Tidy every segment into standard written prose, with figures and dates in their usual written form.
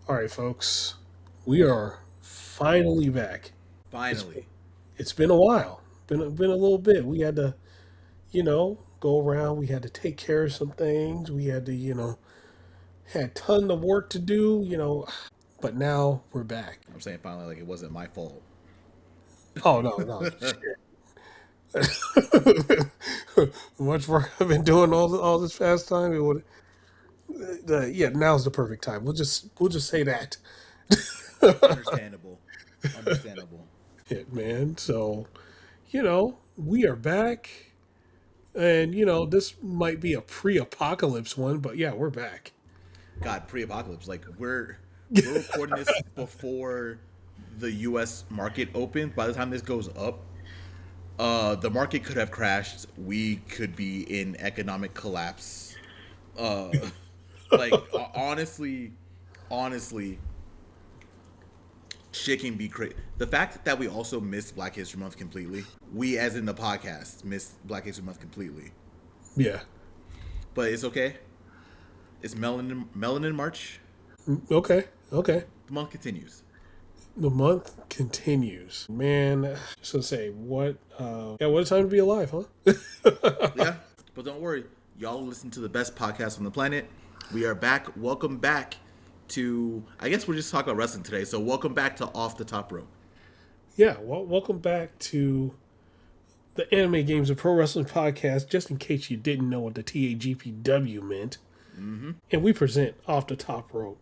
All right, folks, we are finally back. It's Finally. it's been a while. Been a little bit. We had to, go around. We had to take care of some things. We had to, had ton of work to do. But now we're back. I'm saying finally like it wasn't my fault. Oh no, no, much work I've been doing all this past time. It would, yeah, now's the perfect time. We'll just say that. Understandable. Understandable. Yeah, man. So we are back. And this might be a pre-apocalypse one, but yeah, we're back. God, pre-apocalypse. Like we're recording this before the US market opens. By the time this goes up, the market could have crashed. We could be in economic collapse. Uh honestly, shit can be crazy. The fact that we also missed Black History Month completely, we as in the podcast missed Black History Month completely. Yeah. But it's okay. It's Melanin March. Okay. Okay. The month continues. The month continues. Man, just to say, what a time to be alive, huh? Yeah, but don't worry, y'all listen to the best podcast on the planet. We are back. Welcome back to. I guess we're just talking about wrestling today. So welcome back to Off the Top Rope. Yeah, well, welcome back to the Anime Games of Pro Wrestling podcast, just in case you didn't know what the TAGPW meant. Mm-hmm. And we present Off the Top Rope.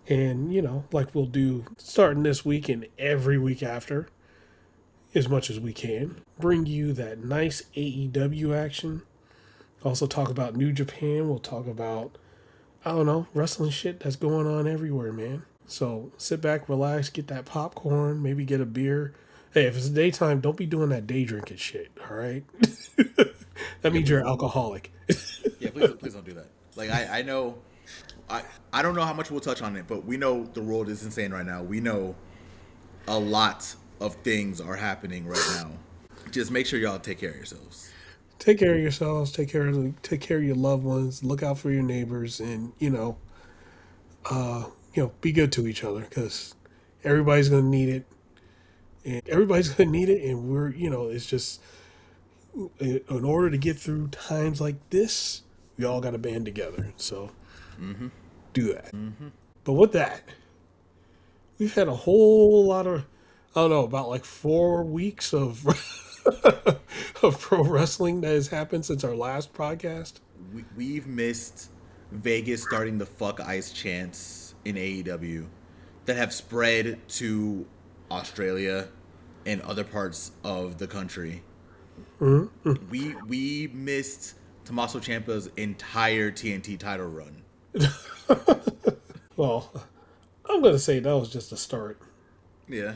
And, like we'll do starting this week and every week after, as much as we can, bring you that nice AEW action. Also talk about New Japan. We'll talk about, I don't know, wrestling shit that's going on everywhere, man. So sit back, relax, get that popcorn, maybe get a beer. Hey, if it's daytime, don't be doing that day drinking shit, all right? That means you're an alcoholic. Yeah, please don't do that. Like I know, I don't know how much we'll touch on it, but we know the world is insane right now. We know a lot of things are happening right now. Just make sure y'all take care of yourselves. Take care of yourselves. Take care of your loved ones. Look out for your neighbors, and be good to each other because everybody's gonna need it, and we're it's just in order to get through times like this, we all got to band together. So do that. Mm-hmm. But with that, we've had a whole lot of, I don't know, about like 4 weeks of of pro wrestling that has happened since our last podcast. We've missed Vegas starting the fuck ice chants in AEW that have spread to Australia and other parts of the country. Mm-hmm. We missed Tommaso Ciampa's entire TNT title run. Well, I'm gonna say that was just a start. Yeah.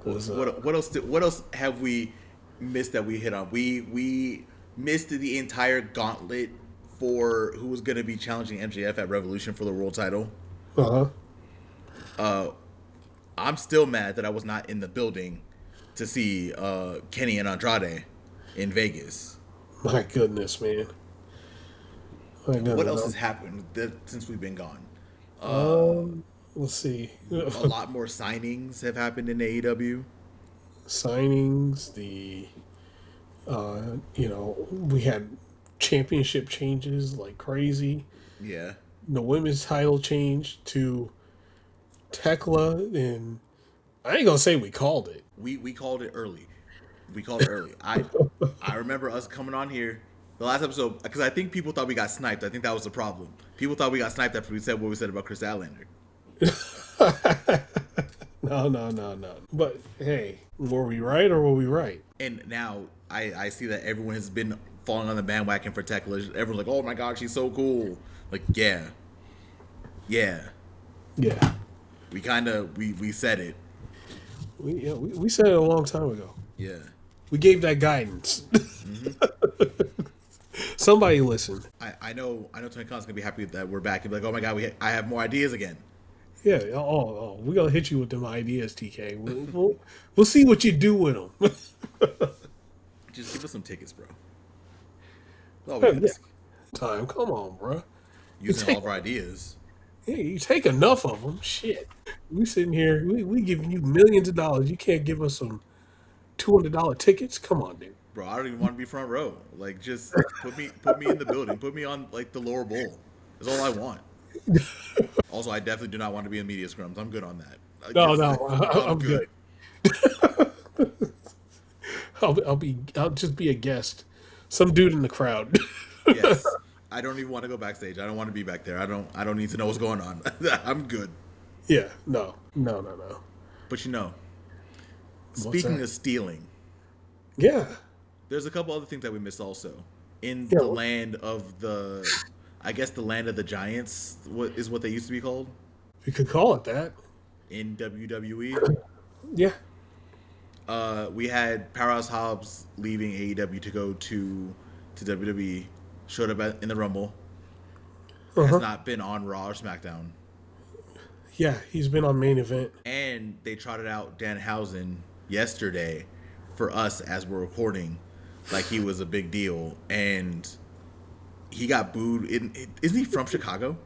Was, What else have we missed that we hit on? We missed the entire gauntlet for who was going to be challenging MJF at Revolution for the world title. I'm still mad that I was not in the building to see Kenny and Andrade in Vegas. My goodness, man. What else has happened since we've been gone? Let's see. A lot more signings have happened in AEW. Signings, we had championship changes like crazy. Yeah. The women's title changed to Thekla, and I ain't gonna say we called it. We called it early. I remember us coming on here the last episode because I think people thought we got sniped. I think that was the problem. People thought we got sniped after we said what we said about Chris Alexander. No. But hey, were we right or were we right? And now I see that everyone has been falling on the bandwagon for Thekla. Everyone's like, oh my god, she's so cool. Like, yeah. We said it. We said it a long time ago. Yeah. We gave that guidance. Mm-hmm. Somebody listen. I know Tony Khan's gonna be happy that we're back and be like, oh my god, I have more ideas again. Yeah. We're gonna hit you with them ideas, TK. We'll see what you do with them. Just give us some tickets, bro. Oh, yeah. Time, come on, bro. Using all of our ideas. Hey, you take enough of them. Shit. We sitting here, we giving you millions of dollars. You can't give us some $200 tickets? Come on, dude. Bro, I don't even want to be front row. Like, just put me in the building. Put me on like the lower bowl. That's all I want. Also, I definitely do not want to be in media scrums. I'm good on that. No, Just no, I'm I'm good. good. I'll just be a guest. Some dude in the crowd. Yes. I don't even want to go backstage. I don't want to be back there. I don't need to know what's going on. I'm good. Yeah, no. But What's speaking that? of stealing, Yeah. there's a couple other things that we missed also. In Yeah, the land of the I guess the land of the giants what they used to be called you could call it that. in WWE. Yeah. We had Powerhouse Hobbs leaving AEW to go to WWE. Showed up in the Rumble. Has Uh-huh. not been on Raw or SmackDown. Yeah, he's been on main event. And they trotted out Danhausen yesterday for us as we're recording, like he was a big deal, and he got booed. Isn't he from Chicago?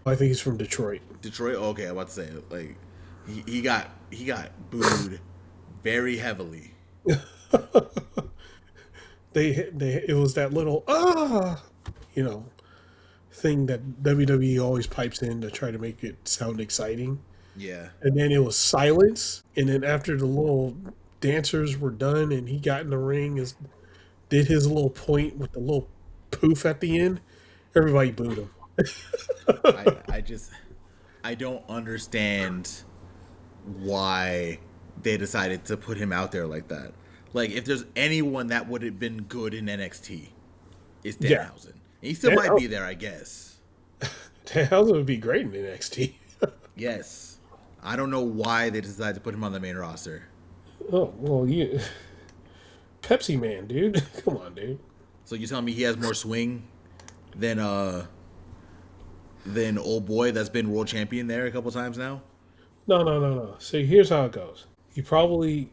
I think he's from Detroit. Detroit? Oh, okay, I'm about to say like he got booed very heavily. They it was that little you know, thing that WWE always pipes in to try to make it sound exciting. Yeah, And then it was silence. And then after the little dancers were done and he got in the ring and did his little point with the little poof at the end, everybody booed him. I don't understand why they decided to put him out there like that. Like if there's anyone that would have been good in NXT, it's Yeah. Danhausen. And he still might be there, I guess. How's it would be great in NXT? Yes. I don't know why they decided to put him on the main roster. Oh, well, you. Pepsi Man, dude. Come on, dude. So you telling me he has more swing than old boy that's been world champion there a couple times now? No. See, here's how it goes. You probably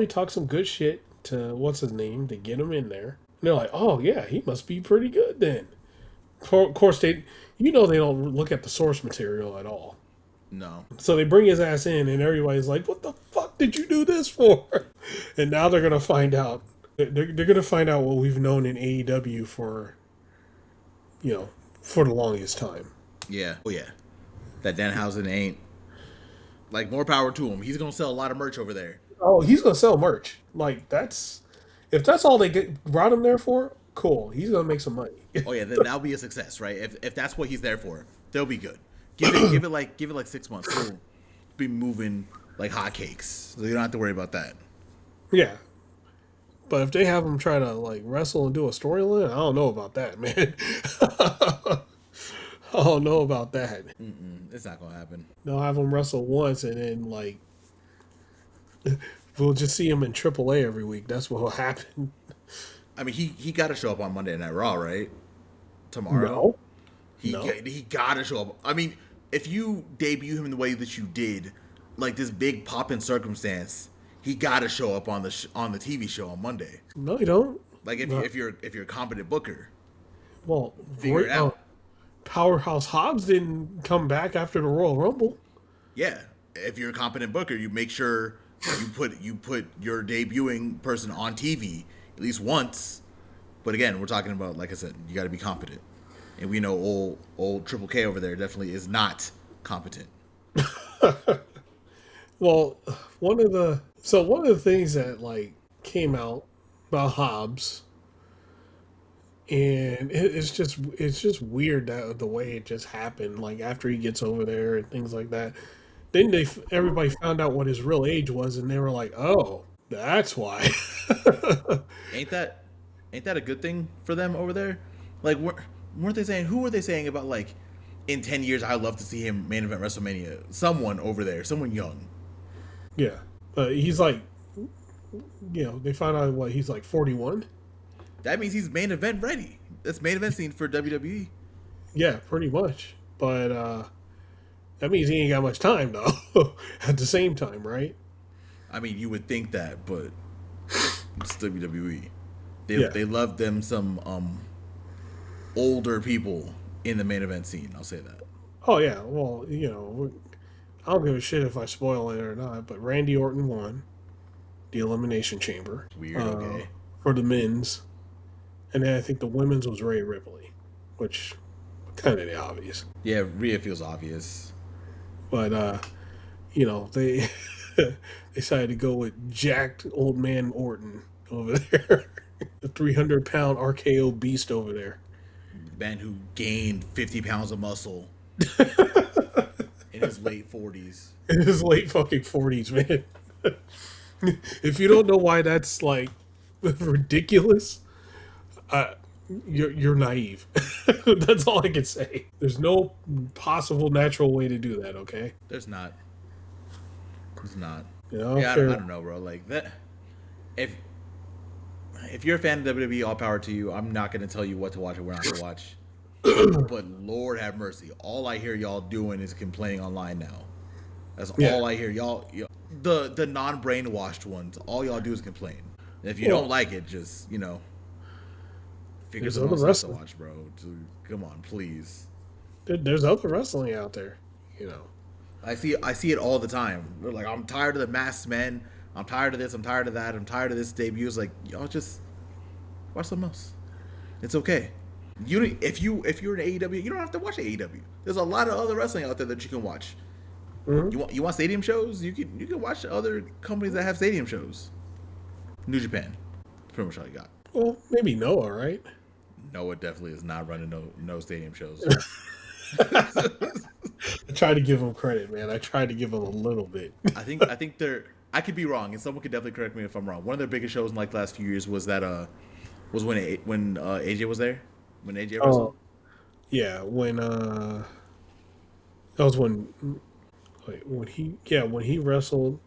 talk some good shit to what's his name to get him in there. And they're like, oh yeah, he must be pretty good then. Of course, they don't look at the source material at all. No. So they bring his ass in, and everybody's like, "What the fuck did you do this for?" And now they're gonna find out. They're gonna find out what we've known in AEW for the longest time. Yeah. Oh yeah. That Danhausen ain't like more power to him. He's gonna sell a lot of merch over there. Oh, he's gonna sell merch. Like if that's all brought him there for, cool. He's gonna make some money. Oh yeah, then that'll be a success, right? If that's what he's there for, they'll be good. Give it like 6 months. He'll be moving like hotcakes. So you don't have to worry about that. Yeah, but if they have him try to like wrestle and do a storyline, I don't know about that, man. I don't know about that. It's not gonna happen. They'll have him wrestle once, and then like we'll just see him in AAA every week. That's what will happen. I mean, he got to show up on Monday Night Raw, right? Tomorrow. No, He got to show up. I mean, if you debut him in the way that you did, like this big pop in circumstance, he got to show up on the TV show on Monday. no, you don't. Like No. if you're a competent booker, Well, figure it out. Powerhouse Hobbs didn't come back after the Royal Rumble. Yeah, if you're a competent booker, you make sure you put your debuting person on TV at least once. But again, we're talking about, like I said, you got to be competent, and we know old Triple K over there definitely is not competent. Well, one of the things that like came out about Hobbs, and it's just weird that the way it just happened. Like after he gets over there and things like that, then everybody found out what his real age was, and they were like, "Oh, that's why." Ain't that a good thing for them over there? Like, weren't they saying? Who were they saying about like in 10 years? I'd love to see him main event WrestleMania. Someone over there, someone young. Yeah, he's like, they found out what he's like 41. That means he's main event ready. That's main event scene for WWE. Yeah, pretty much. But that means he ain't got much time though. At the same time, right? I mean, you would think that, but it's WWE. Yeah. They love them some older people in the main event scene. I'll say that. Oh yeah, well, I don't give a shit if I spoil it or not, but Randy Orton won the Elimination Chamber Weird. Okay. for the men's, and then I think the women's was Rhea Ripley, which kind of the obvious. Yeah, Rhea feels obvious. But they they decided to go with jacked old man Orton over there, the 300-pound RKO beast over there. Man who gained 50 pounds of muscle in his late 40s. In his late fucking 40s, man. If you don't know why that's like ridiculous, you're naive. That's all I can say. There's no possible natural way to do that. Okay. There's not. There's not. Yeah, I don't know, bro. Like that. If you're a fan of WWE, all power to you. I'm not gonna tell you what to watch or what not to watch. But Lord have mercy, all I hear y'all doing is complaining online now. That's all I hear. Y'all, the non-brainwashed ones, all y'all do is complain. And if you don't like it, just figure something else to watch, bro. Come on, please. There's other wrestling out there, I see it all the time. They're like, I'm tired of the masked men. I'm tired of this. I'm tired of that. I'm tired of this debut. It's like, y'all just watch something else. It's okay. If you're in AEW, you don't have to watch AEW. There's a lot of other wrestling out there that you can watch. Mm-hmm. You want stadium shows? You can watch other companies that have stadium shows. New Japan, pretty much all you got. Well, maybe Noah, right? Noah definitely is not running no stadium shows. I try to give him credit, man. I tried to give him a little bit. I think they're. I could be wrong, and someone could definitely correct me if I'm wrong. One of their biggest shows in like the last few years was that when AJ was there, when AJ wrestled. Yeah, when that was when when he wrestled,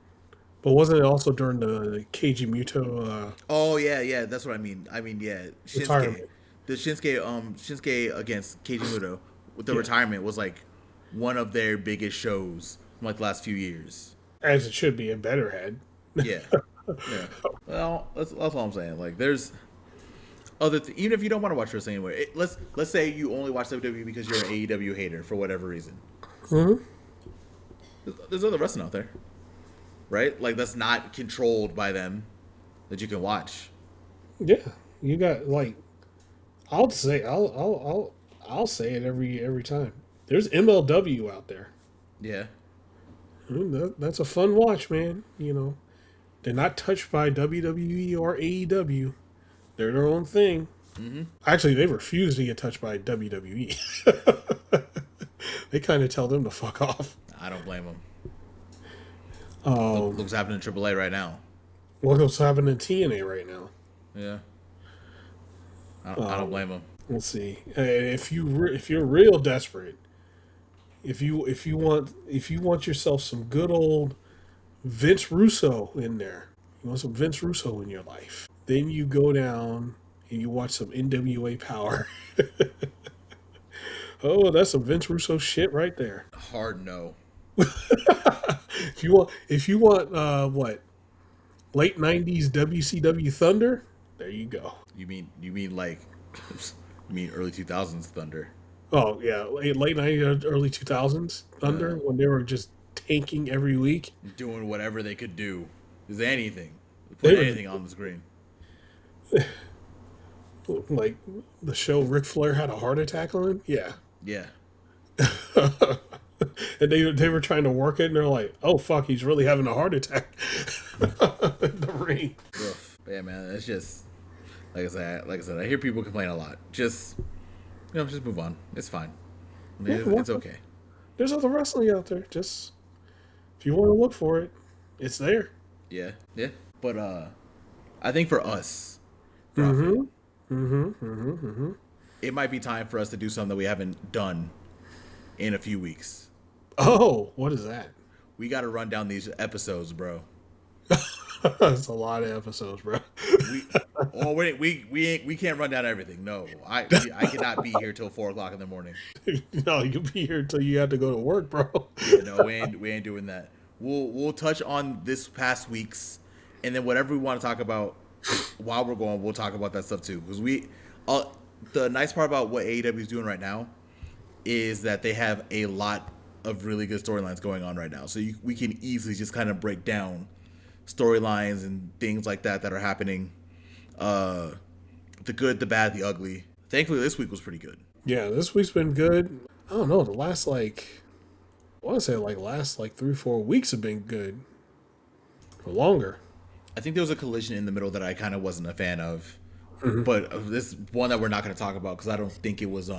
but wasn't it also during the Keiji Muto? Oh yeah, that's what I mean. Yeah, retirement. The Shinsuke against Keiji Muto with the retirement was like one of their biggest shows from like the last few years. As it should be, a better head. Yeah. Well, that's all I'm saying. Like, there's even if you don't want to watch wrestling anyway. Let's say you only watch WWE because you're an AEW hater for whatever reason. Mm-hmm. There's other wrestling out there, right? Like that's not controlled by them that you can watch. Yeah, you got like, I'll say it every time. There's MLW out there. Yeah. That's a fun watch, man. They're not touched by WWE or AEW. They're their own thing. Mm-hmm. Actually, they refuse to get touched by WWE. They kind of tell them to fuck off. I don't blame them. Look what's happening in AAA right now. Look what's happening in TNA right now. Yeah. I don't blame them. Let's see. If you're real desperate, if you want yourself some good old Vince Russo in there, you want some Vince Russo in your life, then you go down and you watch some NWA Power. Oh, that's some Vince Russo shit right there. Hard no. If you want what, late 90s WCW Thunder, there you go. You mean early 2000s Thunder? Oh yeah, late 90s, early 2000s Thunder, when they were just tanking every week, doing whatever they could do. Is anything? Put anything on the screen. Like the show Ric Flair had a heart attack on. Yeah. Yeah. And they were trying to work it, and they're like, "Oh fuck, he's really having a heart attack." In the ring. Rough. Yeah, man, it's just like I said. I hear people complain a lot. Just move on. It's fine. It's okay. There's other wrestling out there. Just if you want to look for it, it's there. Yeah. But I think for us, it might be time for us to do something that we haven't done in a few weeks. Oh, what is that? We got to run down these episodes, bro. That's a lot of episodes, bro. We can't run down everything. No, I cannot be here till 4:00 in the morning. No, you'll be here till you have to go to work, bro. Yeah, no, we ain't doing that. We'll touch on this past week's, and then whatever we want to talk about while we're going, we'll talk about that stuff too. Because the nice part about what AEW is doing right now is that they have a lot of really good storylines going on right now. So we can easily just kind of break down storylines and things like that that are happening. Uh, the good, the bad, the ugly. Thankfully, this week was pretty good. Yeah, this week's been good. I don't know. The last I want to say last 3-4 weeks have been good or longer. I think there was a collision in the middle that I kind of wasn't a fan of, but this one that we're not going to talk about because I don't think it was.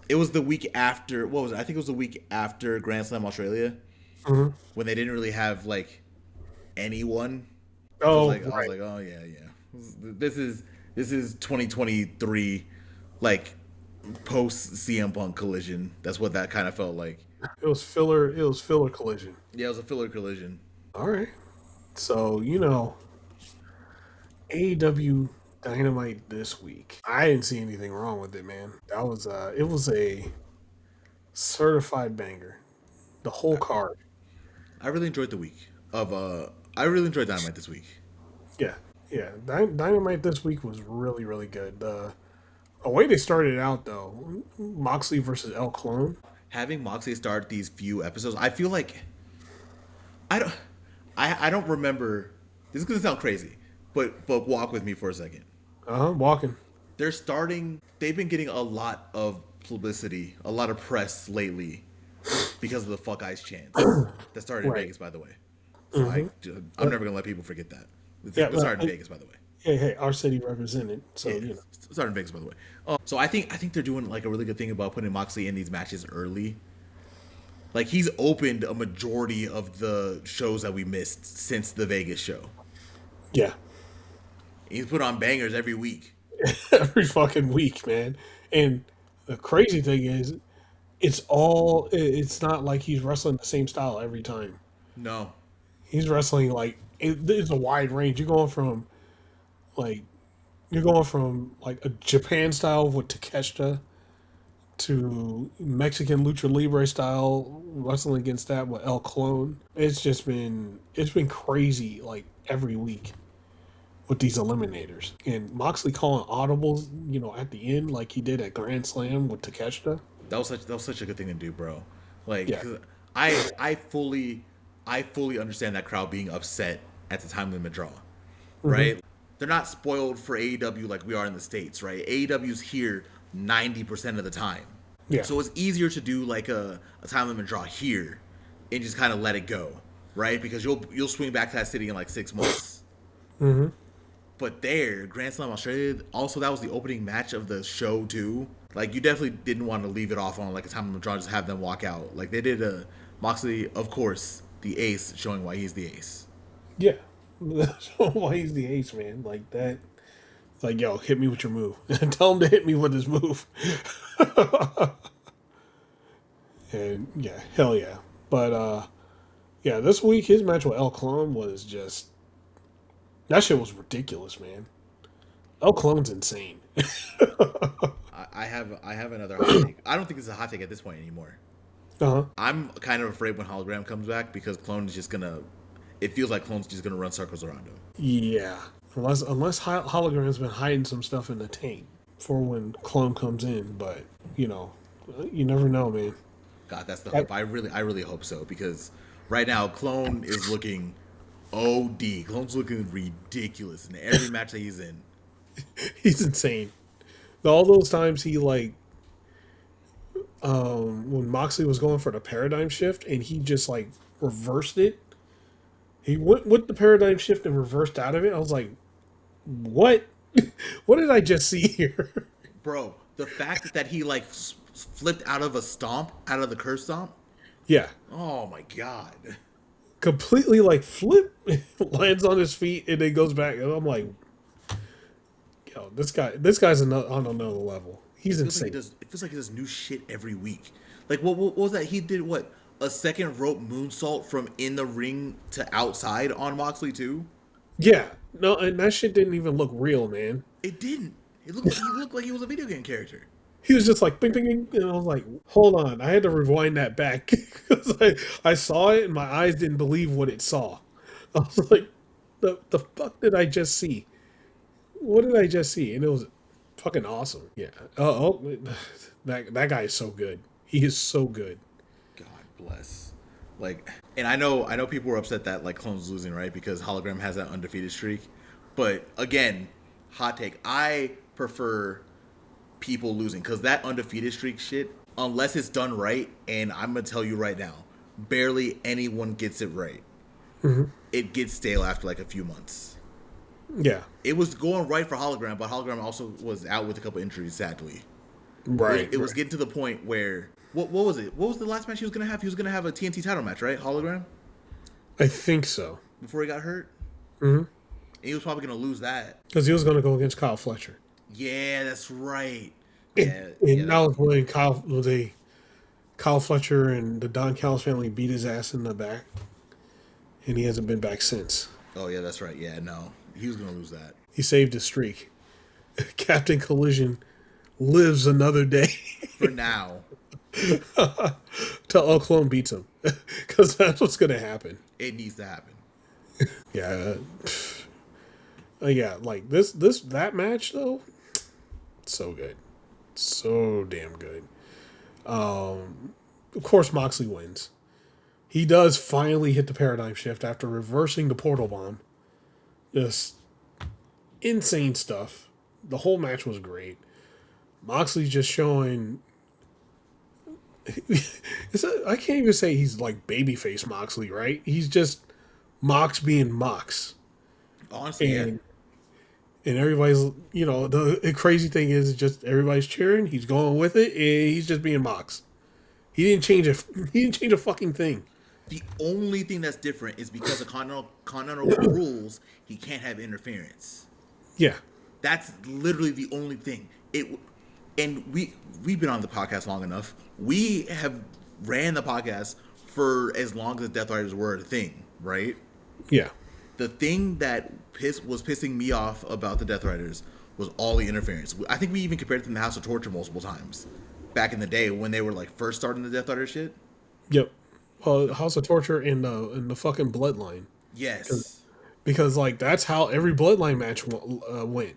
It was the week after. What was it? I think it was the week after Grand Slam Australia when they didn't really have like anyone. Oh, I was like, oh yeah. This is 2023, like post CM Punk collision. That's what that kind of felt like. It was filler. It was filler collision. Yeah, it was a filler collision. All right. So AEW Dynamite this week. I didn't see anything wrong with it, man. That was it was a certified banger. The whole card. I really enjoyed the week of I really enjoyed Dynamite this week. Yeah, yeah. Dynamite this week was really, really good. The way they started out though, Moxley versus El Clone. Having Moxley start these few episodes, I feel like I don't I don't remember. This is gonna sound crazy, but walk with me for a second. Walking. They're starting. They've been getting a lot of publicity, a lot of press lately because of the "fuck ice" chants that started in Right. Vegas, by the way. So I'm never gonna let people forget that. It started in Vegas, by the way. Hey, our city represented. So It started in Vegas, by the way. So I think they're doing like a really good thing about putting Moxley in these matches early. Like he's opened a majority of the shows that we missed since the Vegas show. Yeah. He's put on bangers every week. Every fucking week, man. And the crazy thing is, it's not like he's wrestling the same style every time. No, He's wrestling it's a wide range. Like, you're going from like a Japan style with Takeshita to Mexican lucha libre style wrestling against that with El Clone. It's been crazy like every week with these eliminators. And Moxley calling audibles, at the end like he did at Grand Slam with Takeshita. that was such a good thing to do, bro. Like, Yeah. 'cause I fully understand that crowd being upset at the time limit draw, right? They're not spoiled for AEW like we are in the States, right? AEW's here 90% of the time. Yeah. So it's easier to do like a time limit draw here and just kind of let it go, right? Because you'll swing back to that city in like 6 months. But there, Grand Slam Australia, also that was the opening match of the show too. Like you definitely didn't want to leave it off on like a time limit draw, just have them walk out. Like they did a Moxley, of course, the ace, showing why he's the ace. Yeah. That's why he's the ace, man. Like that. It's like, yo, hit me with your move. Tell him to hit me with his move. And yeah, hell yeah. But yeah, this week his match with El Clone was just that shit was ridiculous, man. El Clone's insane. I have another hot take. I don't think it's a hot take at this point anymore. Uh-huh. I'm kind of afraid when Hologram comes back because Clone is just gonna. It feels like Clone's just gonna run circles around him. Yeah. Unless Hologram's been hiding some stuff in the tank for when Clone comes in, but you never know, man. God, that's the hope. I really hope so because right now Clone is looking OD. Clone's looking ridiculous in every match that he's in. He's insane. All those times he when Moxley was going for the paradigm shift and he just like reversed it. He went with the paradigm shift and reversed out of it. I was like, what? What did I just see here? Bro, the fact that he like flipped out of a stomp, out of the curve stomp. Yeah. Oh my god. Completely like flip, lands on his feet and then goes back. And I'm like, yo, this guy's on another level. He's insane. It feels like he does new shit every week. Like what was that? He did what? A second rope moonsault from in the ring to outside on Moxley too? Yeah. No, and that shit didn't even look real, man. It didn't. He looked like he was a video game character. He was just like bing, bing, bing, and I was like, hold on. I had to rewind that back because I saw it and my eyes didn't believe what it saw. I was like, the fuck did I just see? What did I just see? And it was Fucking awesome. Yeah. Oh, that guy is so good. He is so good. God bless. Like, and I know people were upset that like Clone's losing, right? Because Hologram has that undefeated streak. But again, hot take. I prefer people losing because that undefeated streak shit, unless it's done right, and I'm gonna tell you right now, barely anyone gets it right. It gets stale after like a few months. Yeah. It was going right for Hologram, but Hologram also was out with a couple injuries, sadly. Right. It was getting to the point where what was it? What was the last match he was gonna have? He was gonna have a TNT title match, right? Hologram I think so. before he got hurt. Mm-hmm. And he was probably gonna lose that. Because he was going to go against Kyle Fletcher. Yeah, that's right. And Yeah, that was when Kyle Fletcher and the Don Callis family beat his ass in the back. And he hasn't been back since. oh yeah, that's right. Yeah, no, he was gonna lose that. He saved his streak. Captain Collision lives another day For now, till Oklahoma beats him. Because that's what's going to happen. it needs to happen. Yeah. Yeah, like that match though, so good. So damn good. Of course Moxley wins. He does finally hit the paradigm shift after reversing the portal bomb. Just insane stuff. The whole match was great. Moxley's just showing I can't even say he's like babyface Moxley, right? He's just Mox being Mox. Honestly, yeah. And everybody's, the crazy thing is just everybody's cheering. He's going with it, and he's just being Mox. He didn't change a fucking thing. The only thing that's different is because of continental rules, he can't have interference. Yeah. That's literally the only thing. And we've been on the podcast long enough. We have ran the podcast for as long as the Death Riders were a thing, right? Yeah. The thing that was pissing me off about the Death Riders was all the interference. I think we even compared them to House of Torture multiple times back in the day when they were like first starting the Death Rider shit. Yep. House of Torture and the fucking Bloodline. Yes. Because like that's how every Bloodline match went.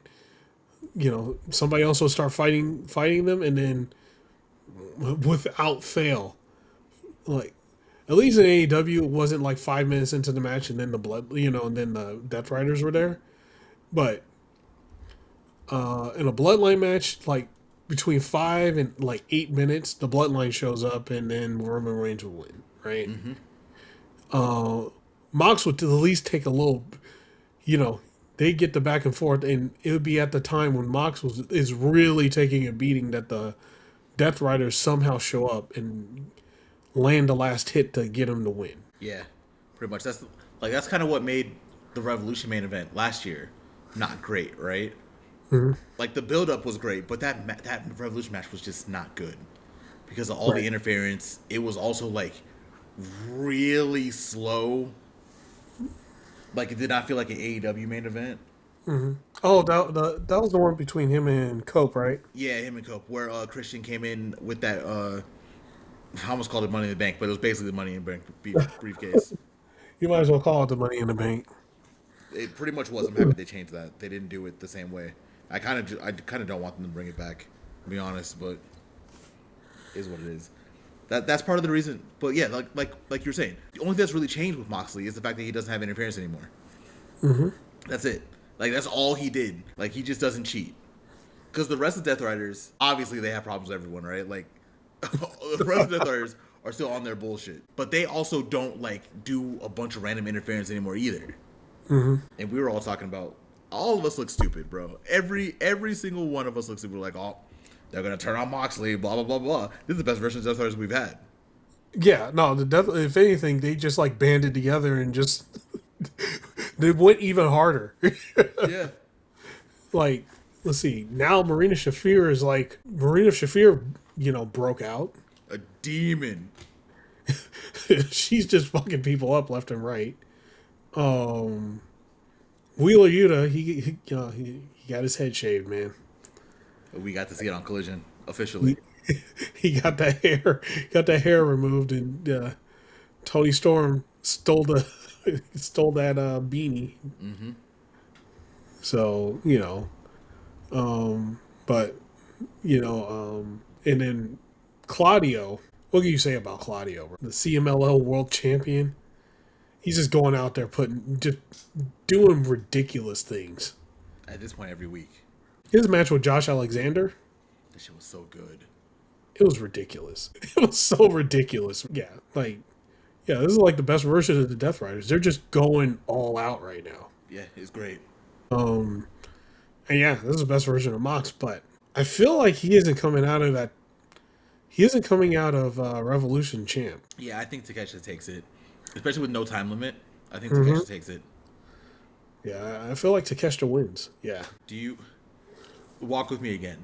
Somebody else will start fighting them, and then without fail, like. At least in AEW, it wasn't like 5 minutes into the match and then and then the Death Riders were there. But in a Bloodline match, like between 5 and like 8 minutes, the Bloodline shows up and then Roman Reigns will win, right? Mm-hmm. Mox would at least take a little, they get the back and forth, and it would be at the time when Mox is really taking a beating that the Death Riders somehow show up and land the last hit to get him to win. Yeah, pretty much. That's kind of what made the Revolution main event last year not great, right? Mm-hmm. Like the build up was great, but that Revolution match was just not good because of all the interference. It was also like really slow. Like it did not feel like an AEW main event. Mm-hmm. Oh, that was the one between him and Cope, right? Yeah, him and Cope, where Christian came in with that. I almost called it Money in the Bank, but it was basically the Money in the Bank briefcase. You might as well call it the Money in the Bank. It pretty much was. I'm happy they changed that. They didn't do it the same way. I kind of don't want them to bring it back, to be honest, but it is what it is. That's part of the reason. But yeah, like you're saying, the only thing that's really changed with Moxley is the fact that he doesn't have interference anymore. Mm-hmm. That's it. Like that's all he did. Like he just doesn't cheat. Because the rest of Death Riders, obviously they have problems with everyone, right? Like the rest of the Death Riders are still on their bullshit, but they also don't like do a bunch of random interference anymore either. Mm-hmm. And we were all talking about all of us look stupid, bro. Every single one of us looks stupid. We're like, oh, they're gonna turn on Moxley, blah blah blah blah. This is the best version of Death Riders we've had. Yeah, no, if anything, they just like banded together and just they went even harder. Yeah. Like, let's see. Now Marina Shafir, broke out. A demon. She's just fucking people up left and right. Wheeler Yuta, he got his head shaved, man. We got to see it on Collision officially. He got that hair removed, and Tony Storm stole that beanie. Mm-hmm. So But and then Claudio. What can you say about Claudio, bro? The CMLL World Champion? He's just going out there just doing ridiculous things. At this point, every week. His match with Josh Alexander, That shit was so good. it was ridiculous. It was so ridiculous. Yeah, this is like the best version of the Death Riders. They're just going all out right now. Yeah, it's great. And yeah, this is the best version of Mox, but I feel like he isn't coming out of that. He isn't coming out of Revolution champ. Yeah, I think Takeshita takes it, especially with no time limit. I think Takeshita takes it. Yeah, I feel like Takeshita wins. Yeah. Do you walk with me again?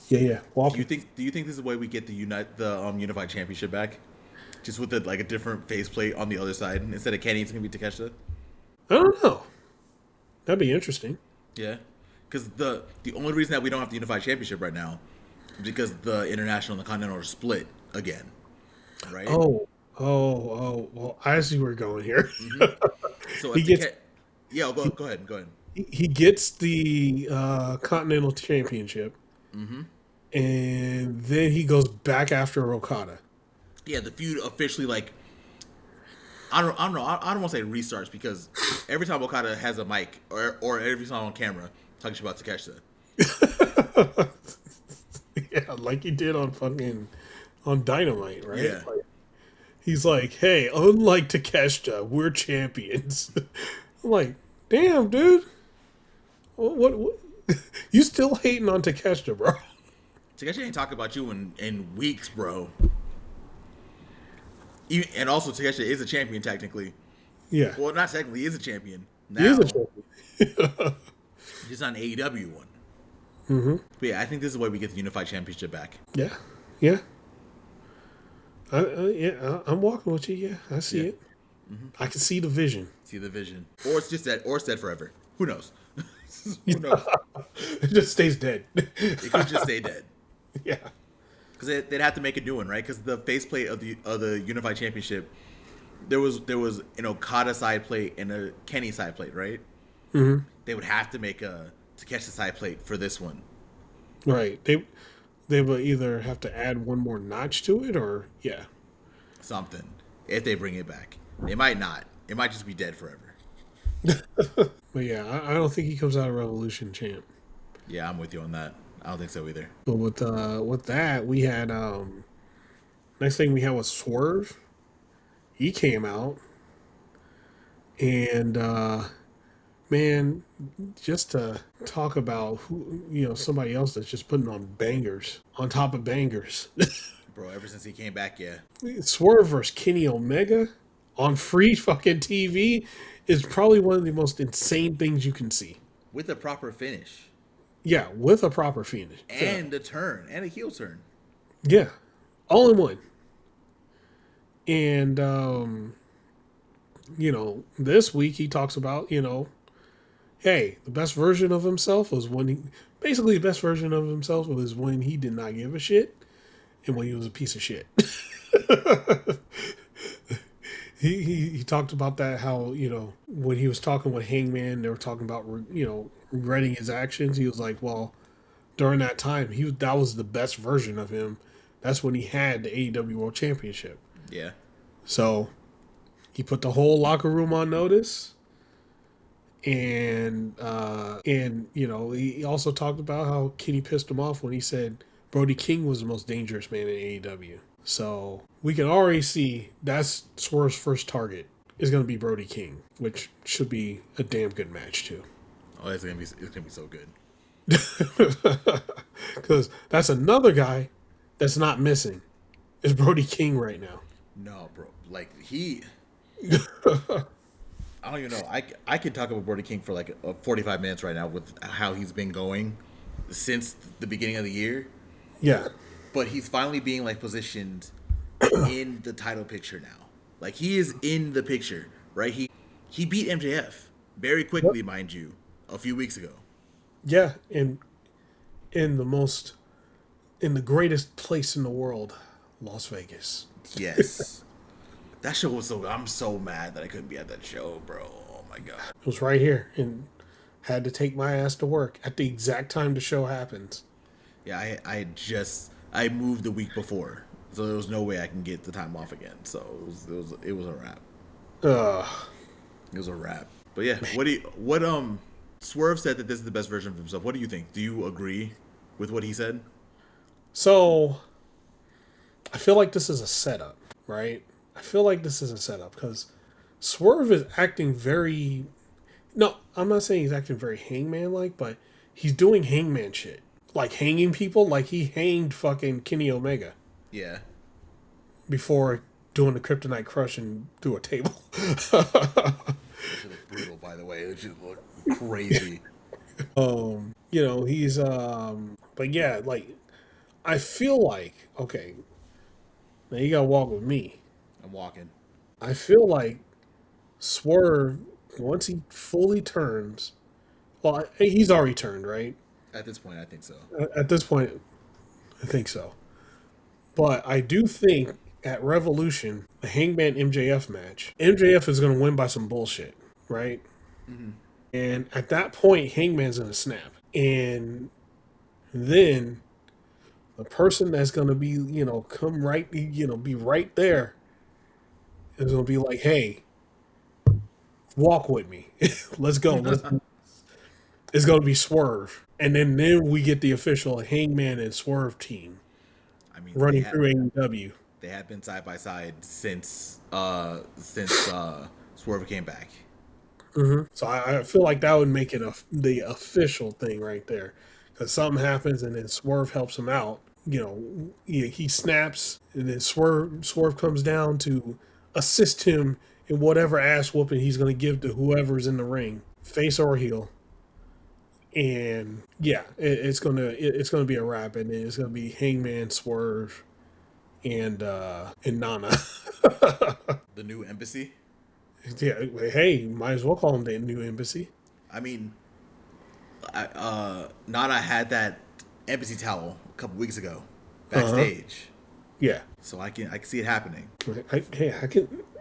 Yeah. Do you think this is the way we get the Unified Championship back? Just with a different faceplate on the other side instead of Kenny, it's gonna be Takeshita. I don't know. That'd be interesting. Yeah, because the only reason that we don't have the Unified Championship right now is because the International and the Continental are split again, right? Oh. Well, I see where we're going here. So he gets. Go ahead. He gets the Continental Championship, and then he goes back after Okada. Yeah, the feud officially I don't know. I don't want to say restarts because every time Okada has a mic or every time on camera talking about Takeshita. Yeah, like he did on Dynamite, right? Yeah. He's like, hey, unlike Takeshita, we're champions. I'm like, damn, dude. What? You still hating on Takeshita, bro? Takeshita ain't talking about you in weeks, bro. And also, Takeshita is a champion, technically. Yeah. Well, not technically, he is a champion. Now, He is a champion. he's on AEW one. But yeah, I think this is the way we get the Unified Championship back. Yeah. I'm walking with you. Yeah, I see it. I can see the vision. Or it's just dead. Or it's dead forever. Who knows? Who knows? It just stays dead. It could just stay dead. Yeah. Because they'd have to make a new one, right? Because the faceplate of the Unified Championship, there was an Okada side plate and a Kenny side plate, right? Mm-hmm. They would have to make a Takeshita side plate for this one. Right. They would either have to add one more notch to it, or something. If they bring it back, they might not. It might just be dead forever. But yeah, I don't think he comes out of Revolution champ. Yeah, I'm with you on that. I don't think so either. But with that, we had next thing we had was Swerve. He came out, and man, just to talk about somebody else that's just putting on bangers on top of bangers. Bro, ever since he came back, yeah. Swerve versus Kenny Omega on free fucking TV is probably one of the most insane things you can see. With a proper finish. Yeah, with a proper finish. And a turn. And a heel turn. Yeah. All in one. And, this week he talks about, hey, the best version of himself was basically the best version of himself was when he did not give a shit and when he was a piece of shit. He talked about that, how, when he was talking with Hangman, they were talking about, regretting his actions. He was like, well, during that time, that was the best version of him. That's when he had the AEW World Championship. Yeah. So he put the whole locker room on notice. And he also talked about how Kenny pissed him off when he said Brody King was the most dangerous man in AEW. So we can already see that's Swerve's first target is going to be Brody King, which should be a damn good match too. Oh, it's gonna be so good. Because that's another guy that's not missing. Is Brody King right now? No, bro. I don't even know. I could talk about Brody King for 45 minutes right now with how he's been going since the beginning of the year. Yeah. But he's finally being positioned in the title picture now. He is in the picture, right? He beat MJF very quickly, mind you, a few weeks ago. Yeah, in the greatest place in the world, Las Vegas. Yes. That show was I'm so mad that I couldn't be at that show, bro. Oh my god. It was right here and had to take my ass to work at the exact time the show happens. Yeah, I moved the week before, so there was no way I can get the time off again. So it was a wrap. Uh, It was a wrap. But yeah, Swerve said that this is the best version of himself. What do you think? Do you agree with what he said? so I feel like this is a setup, right? I feel like this is a setup because Swerve is acting very. No, I'm not saying he's acting very Hangman like, but he's doing Hangman shit. Like hanging people, like he hanged fucking Kenny Omega Yeah. before doing the Kryptonite Crush and through a table. It should look brutal, by the way. It should look crazy. He's but yeah, like I feel like okay, now you gotta walk with me. I'm walking. I feel like Swerve, once he fully turns, well, he's already turned, right? At this point, I think so. At this point, I think so. But I do think at Revolution, the Hangman MJF match, MJF is going to win by some bullshit, right? And at that point, Hangman's going to snap. And then the person that's going to be, come right, be right there is going to be like, hey, walk with me. Let's go. It's going to be Swerve. And then we get the official Hangman and Swerve team I mean, running through AEW. they have been side by side since Swerve came back. So I feel like that would make it the official thing right there. Because something happens and then Swerve helps him out. He snaps and then Swerve comes down to assist him in whatever ass whooping he's going to give to whoever's in the ring, face or heel. And yeah, it's gonna be a wrap, and then it's gonna be Hangman, Swerve, and Nana. The new embassy. Yeah, hey, might as well call him the new embassy. I mean, Nana had that embassy towel a couple weeks ago backstage, Yeah, so I can see it happening.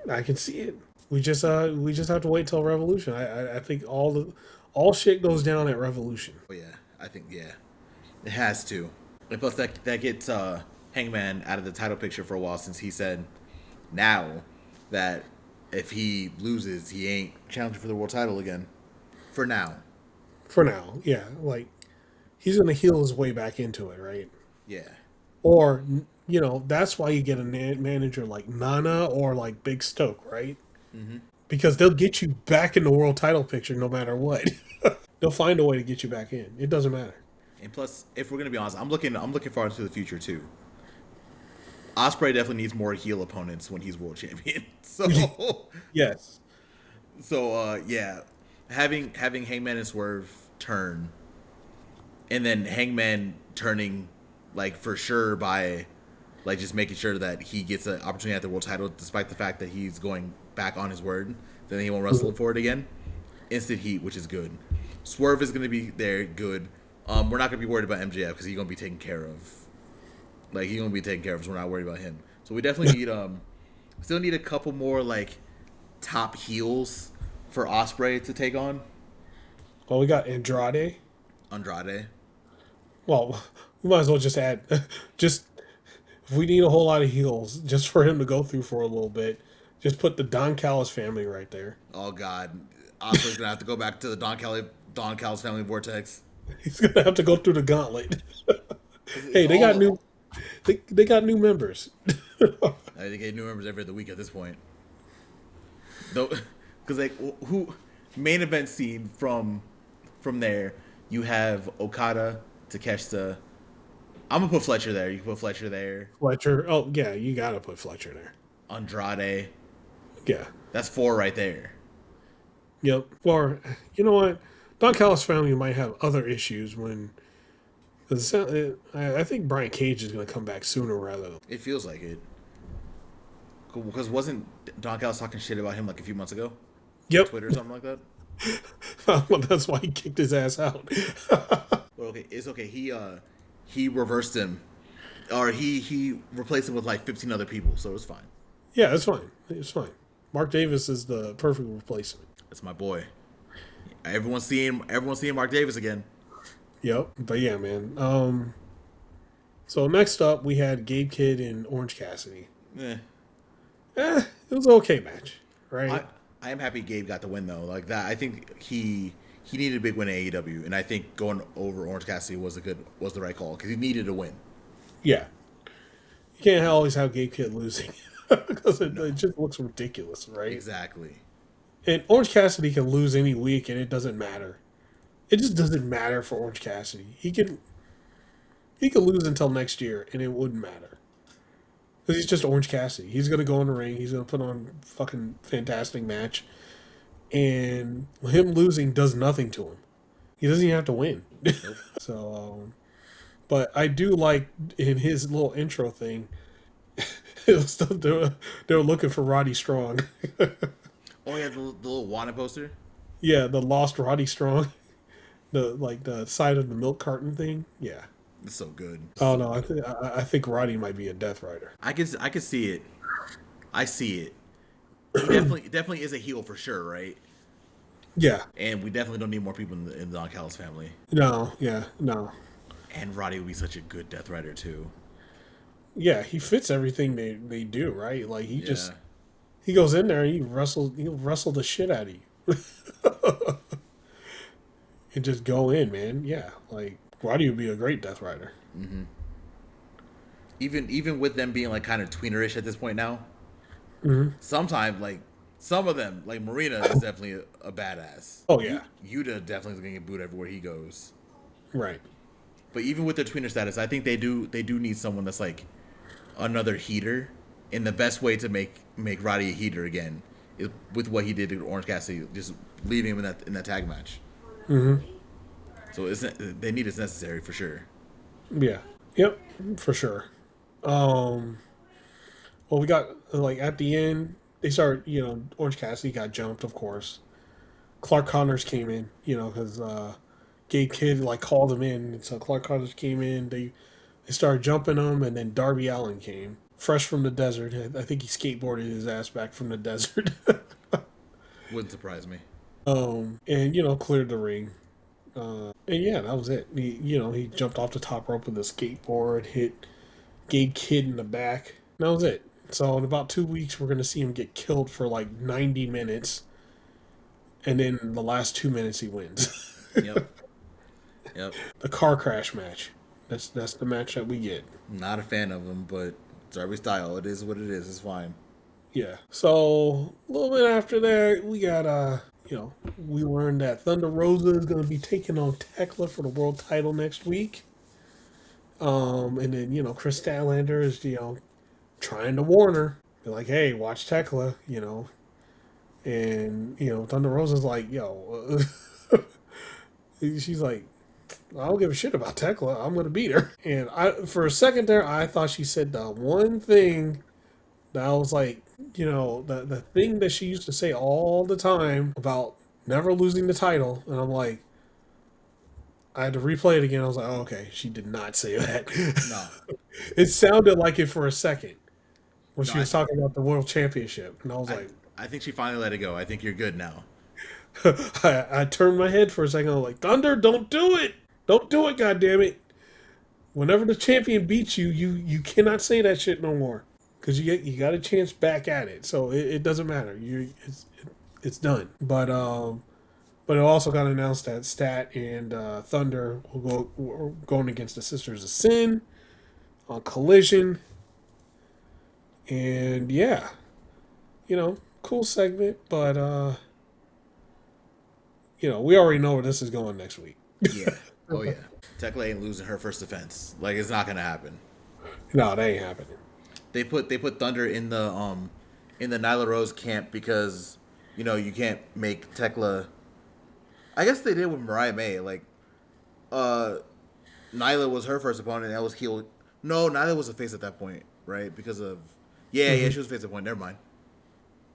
I can see it. We just have to wait till Revolution. I think all shit goes down at Revolution. But yeah, I think it has to. And plus that gets Hangman out of the title picture for a while, since he said now that if he loses, he ain't challenging for the world title again. For now. For now, yeah, like he's gonna heal his way back into it, right? Yeah. Or that's why you get a manager like Nana or like Big Stoke, right? Because they'll get you back in the world title picture no matter what. They'll find a way to get you back in. It doesn't matter. And plus, if we're gonna be honest, I'm looking far into the future too. Ospreay definitely needs more heel opponents when he's world champion. So Yes. yeah, having Hangman and Swerve turn, and then Hangman turning like for sure by like just making sure that he gets an opportunity at the world title, despite the fact that he's going back on his word, then he won't wrestle for it again. Instant heat, which is good. Swerve is going to be there, good. We're not going to be worried about MJF because he's going to be taken care of. Like he's going to be taken care of, so we're not worried about him. So we definitely need still need a couple more like top heels for Ospreay to take on. Well, we got Andrade. Well, we might as well just add just if we need a whole lot of heels just for him to go through for a little bit, just put the Don Callis family right there. Oh God, Ospreay's gonna have to go back to the Don Callis family vortex. He's gonna have to go through the gauntlet. Hey, they got new members. I think they get new members every other week at this point. Though, because like who main event scene from there, you have Okada, Takeshita. I'm gonna put Fletcher there. You can put Fletcher there. Fletcher. Oh yeah, you gotta put Fletcher there. Andrade. Yeah. That's 4 right there. Yep. Or you know what, Don Callis family might have other issues when. I think Brian Cage is going to come back sooner rather than. It feels like it. Because wasn't Don Callis talking shit about him like a few months ago? Yep. On Twitter or something like that? Well, that's why he kicked his ass out. Well, okay, it's okay. He reversed him, or he replaced him with like 15 other people, so it's fine. Yeah, it's fine. It's fine. Mark Davis is the perfect replacement. That's my boy. Everyone's seeing Mark Davis again. Yep. But yeah, man. So next up, we had Gabe Kidd and Orange Cassidy. Eh. It was an okay match, right? I am happy Gabe got the win though. Like that, I think he needed a big win at AEW, and I think going over Orange Cassidy was the right call because he needed a win. Yeah. You can't always have Gabe Kidd losing because it just looks ridiculous, right? Exactly. And Orange Cassidy can lose any week, and it doesn't matter. It just doesn't matter for Orange Cassidy. He could lose until next year, and it wouldn't matter. Because he's just Orange Cassidy. He's going to go in the ring. He's going to put on a fucking fantastic match. And him losing does nothing to him. He doesn't even have to win. So, but I do like in his little intro thing, it was they were looking for Roddy Strong. Oh yeah, the little wanted poster. Yeah, the lost Roddy Strong. The side of the milk carton thing. Yeah. It's so good. Oh no, I think Roddy might be a Death Rider. I can see it. I see it. He definitely is a heel for sure, right? Yeah. And we definitely don't need more people in the Don Callis family. No. Yeah. No. And Roddy would be such a good Death Rider too. Yeah, he fits everything they do, right? Like he goes in there and he'll wrestle the shit out of you. And just go in, man. Yeah, like Roddy would be a great Death Rider. Mm-hmm. Even with them being like kind of tweenerish at this point now, sometimes like some of them, like Marina is definitely a badass. Oh yeah, Yuta definitely is gonna get booed everywhere he goes. Right. But even with their tweener status, I think they do need someone that's like another heater. And the best way to make Roddy a heater again is with what he did to Orange Cassidy, just leaving him in that tag match. Mm-hmm. So they need it's necessary for sure. Yeah. Yep. For sure. Well, we got like at the end they started. Orange Cassidy got jumped, of course. Clark Connors came in. Because Gabe Kidd like called him in, and so Clark Connors came in. They started jumping him, and then Darby Allin came fresh from the desert. I think he skateboarded his ass back from the desert. Wouldn't surprise me. And cleared the ring. And yeah, that was it. He jumped off the top rope with a skateboard, hit Gabe Kidd in the back. And that was it. So in about 2 weeks, we're gonna see him get killed for like 90 minutes, and then the last 2 minutes he wins. Yep. The car crash match. That's the match that we get. Not a fan of him, but it's Darby style. It is what it is. It's fine. Yeah. So a little bit after that, we got we learned that Thunder Rosa is going to be taking on Thekla for the world title next week. And then Chris Statlander is trying to warn her. They're like, hey, watch Thekla, and Thunder Rosa's like, yo, she's like, I don't give a shit about Thekla. I'm going to beat her. And for a second there, I thought she said the one thing that I was like, the thing that she used to say all the time about never losing the title. And I'm like, I had to replay it again. I was like, oh, okay, she did not say that. No. It sounded like it for a second when she was talking about the world championship. And I was like, I think she finally let it go. I think you're good now. I turned my head for a second. I was like, Thunder, don't do it. Don't do it, goddammit. Whenever the champion beats you, you cannot say that shit no more. Because you got a chance back at it. So it doesn't matter. It's done. But it also got announced that Stat and Thunder will going against the Sisters of Sin on Collision. And yeah, cool segment. But we already know where this is going next week. Yeah. Oh yeah. Thekla ain't losing her first defense. Like it's not gonna happen. No, that ain't happening. They put Thunder in the Nyla Rose camp because you can't make Thekla. I guess they did with Mariah May. Like, Nyla was her first opponent. And that was heel. No, Nyla was a face at that point, right? Because of she was a face at that point. Never mind.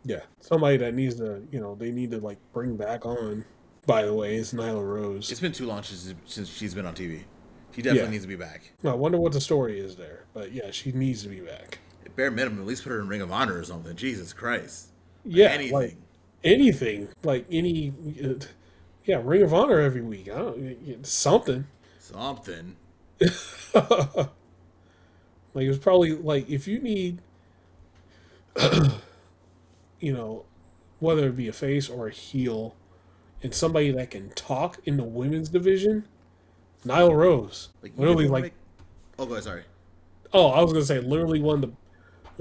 Yeah, somebody that needs to they need to like bring back on. By the way, is Nyla Rose. It's been too long since she's been on TV. She definitely needs to be back. I wonder what the story is there, but yeah, she needs to be back. At bare minimum, at least put her in Ring of Honor or something. Jesus Christ. Yeah, anything. Like anything, like any. Ring of Honor every week. Something. Something. Like it was probably like if you need, you know, whether it be a face or a heel, and somebody that can talk in the women's division, Nyla Rose. Like even if Literally, you want to like, make, oh, go ahead, sorry. oh, I was gonna say, literally one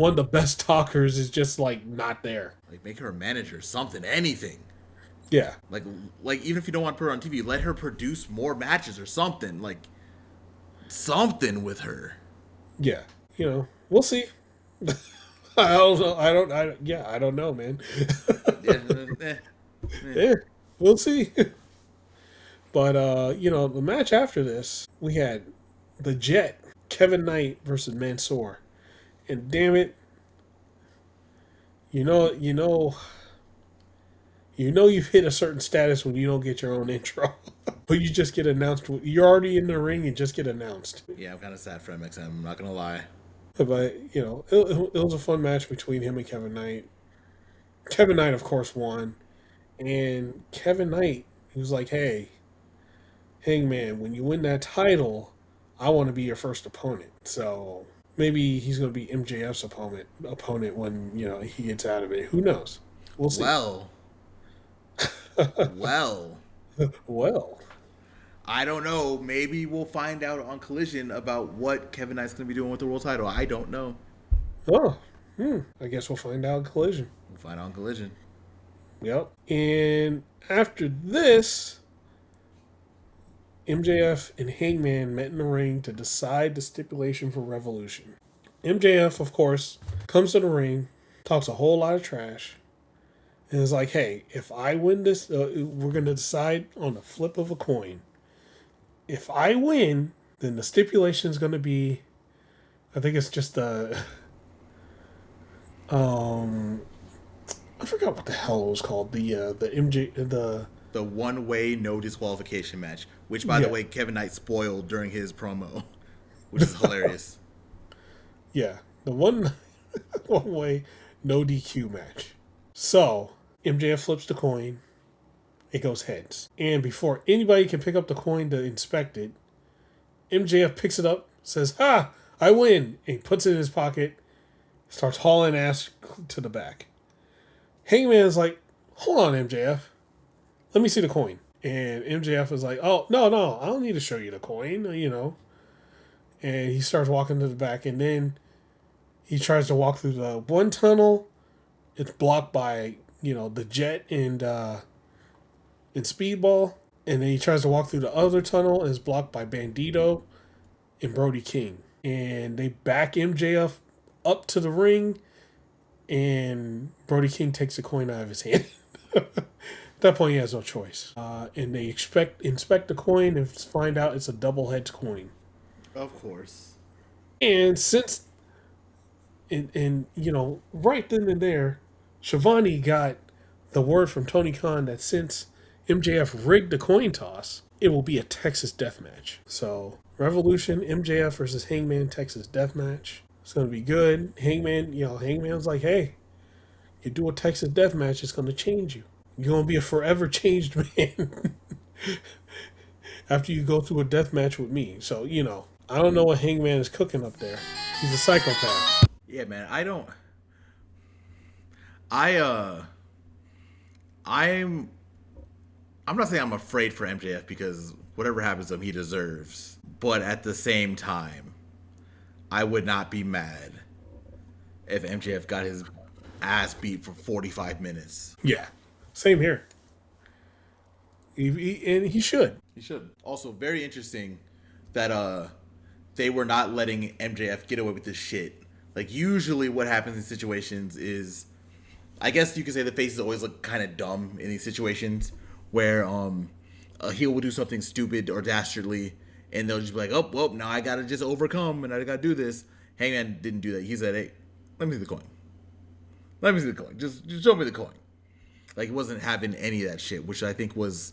of the best talkers is just like not there. Like make her a manager, something, anything. Yeah, Like like even if you don't want to put her on TV, let her produce more matches or something. Like something with her. yeah. We'll see. I don't know. I don't know, man. Yeah, Yeah, we'll see. But the match after this, we had the Jet, Kevin Knight versus Mansoor, and damn it, you know, you know, you've hit a certain status when you don't get your own intro, but you just get announced. You're already in the ring and just get announced. Yeah, I'm kind of sad for MXM. I'm not gonna lie. But it was a fun match between him and Kevin Knight. Kevin Knight, of course, won, and Kevin Knight, he was like, "Hey, Hangman, when you win that title, I want to be your first opponent." So maybe he's going to be MJF's opponent when he gets out of it. Who knows? We'll see. Well, well, Well, I don't know. Maybe we'll find out on Collision about what Kevin Knight's gonna be doing with the world title. I don't know. oh, I guess we'll find out in Collision. We'll find out on Collision. Yep. And after this, MJF and Hangman met in the ring to decide the stipulation for Revolution. MJF, of course, comes to the ring, talks a whole lot of trash, and is like, "Hey, if I win this, we're going to decide on the flip of a coin. If I win, then the stipulation is going to be, I think it's just I forgot what the hell it was called. The one-way no disqualification match, which by the Yeah. way Kevin Knight spoiled during his promo, which is hilarious. Yeah, the one way no DQ match. So MJF flips the coin. It goes heads. And before anybody can pick up the coin to inspect it, MJF picks it up, says, "Ha! I win!" And he puts it in his pocket, starts hauling ass to the back. Hangman's like, "Hold on, MJF. Let me see the coin." And MJF is like, "Oh, no, I don't need to show you the coin, And he starts walking to the back, and then he tries to walk through the one tunnel. It's blocked by, the Jet and Speedball. And then he tries to walk through the other tunnel, and it's blocked by Bandito and Brody King. And they back MJF up to the ring, and Brody King takes the coin out of his hand. At that point, he has no choice. And they inspect the coin and find out it's a double heads coin. Of course. And since, and right then and there, Shivani got the word from Tony Khan that since MJF rigged the coin toss, it will be a Texas death match. So Revolution, MJF versus Hangman Texas death match. It's gonna be good. Hangman's like, "Hey, you do a Texas death match, it's gonna change you. You're gonna be a forever changed man after you go through a death match with me." So I don't know what Hangman is cooking up there. He's a psychopath. Yeah, man. I'm not saying I'm afraid for MJF because whatever happens to him, he deserves. But at the same time, I would not be mad if MJF got his ass beat for 45 minutes. Yeah, same here. And he should. He should. Also, very interesting that they were not letting MJF get away with this shit. Like, usually what happens in situations is, I guess you could say the faces always look kind of dumb in these situations where a heel will do something stupid or dastardly, and they'll just be like, "Oh, well, now I gotta just overcome, and I gotta do this." Hangman didn't do that. He said, "Hey, let me see the coin. Let me see the coin. Just show me the coin." Like, he wasn't having any of that shit, which I think was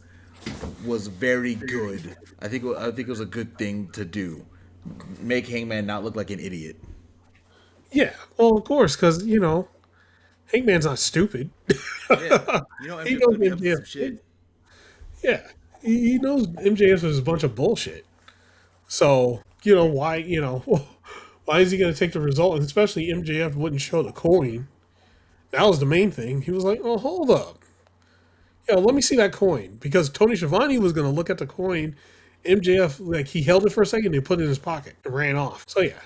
very good. I think it was a good thing to do. Make Hangman not look like an idiot. Yeah, well, of course, because Hangman's not stupid. Yeah, He MJF's knows gonna be up to MJF. some shit. Yeah, he knows MJF is a bunch of bullshit. So why Why is he going to take the result? And especially MJF wouldn't show the coin. That was the main thing. He was like, "Oh, hold up, let me see that coin," because Tony Schiavone was going to look at the coin. MJF, like, he held it for a second, he put it in his pocket and ran off. So yeah,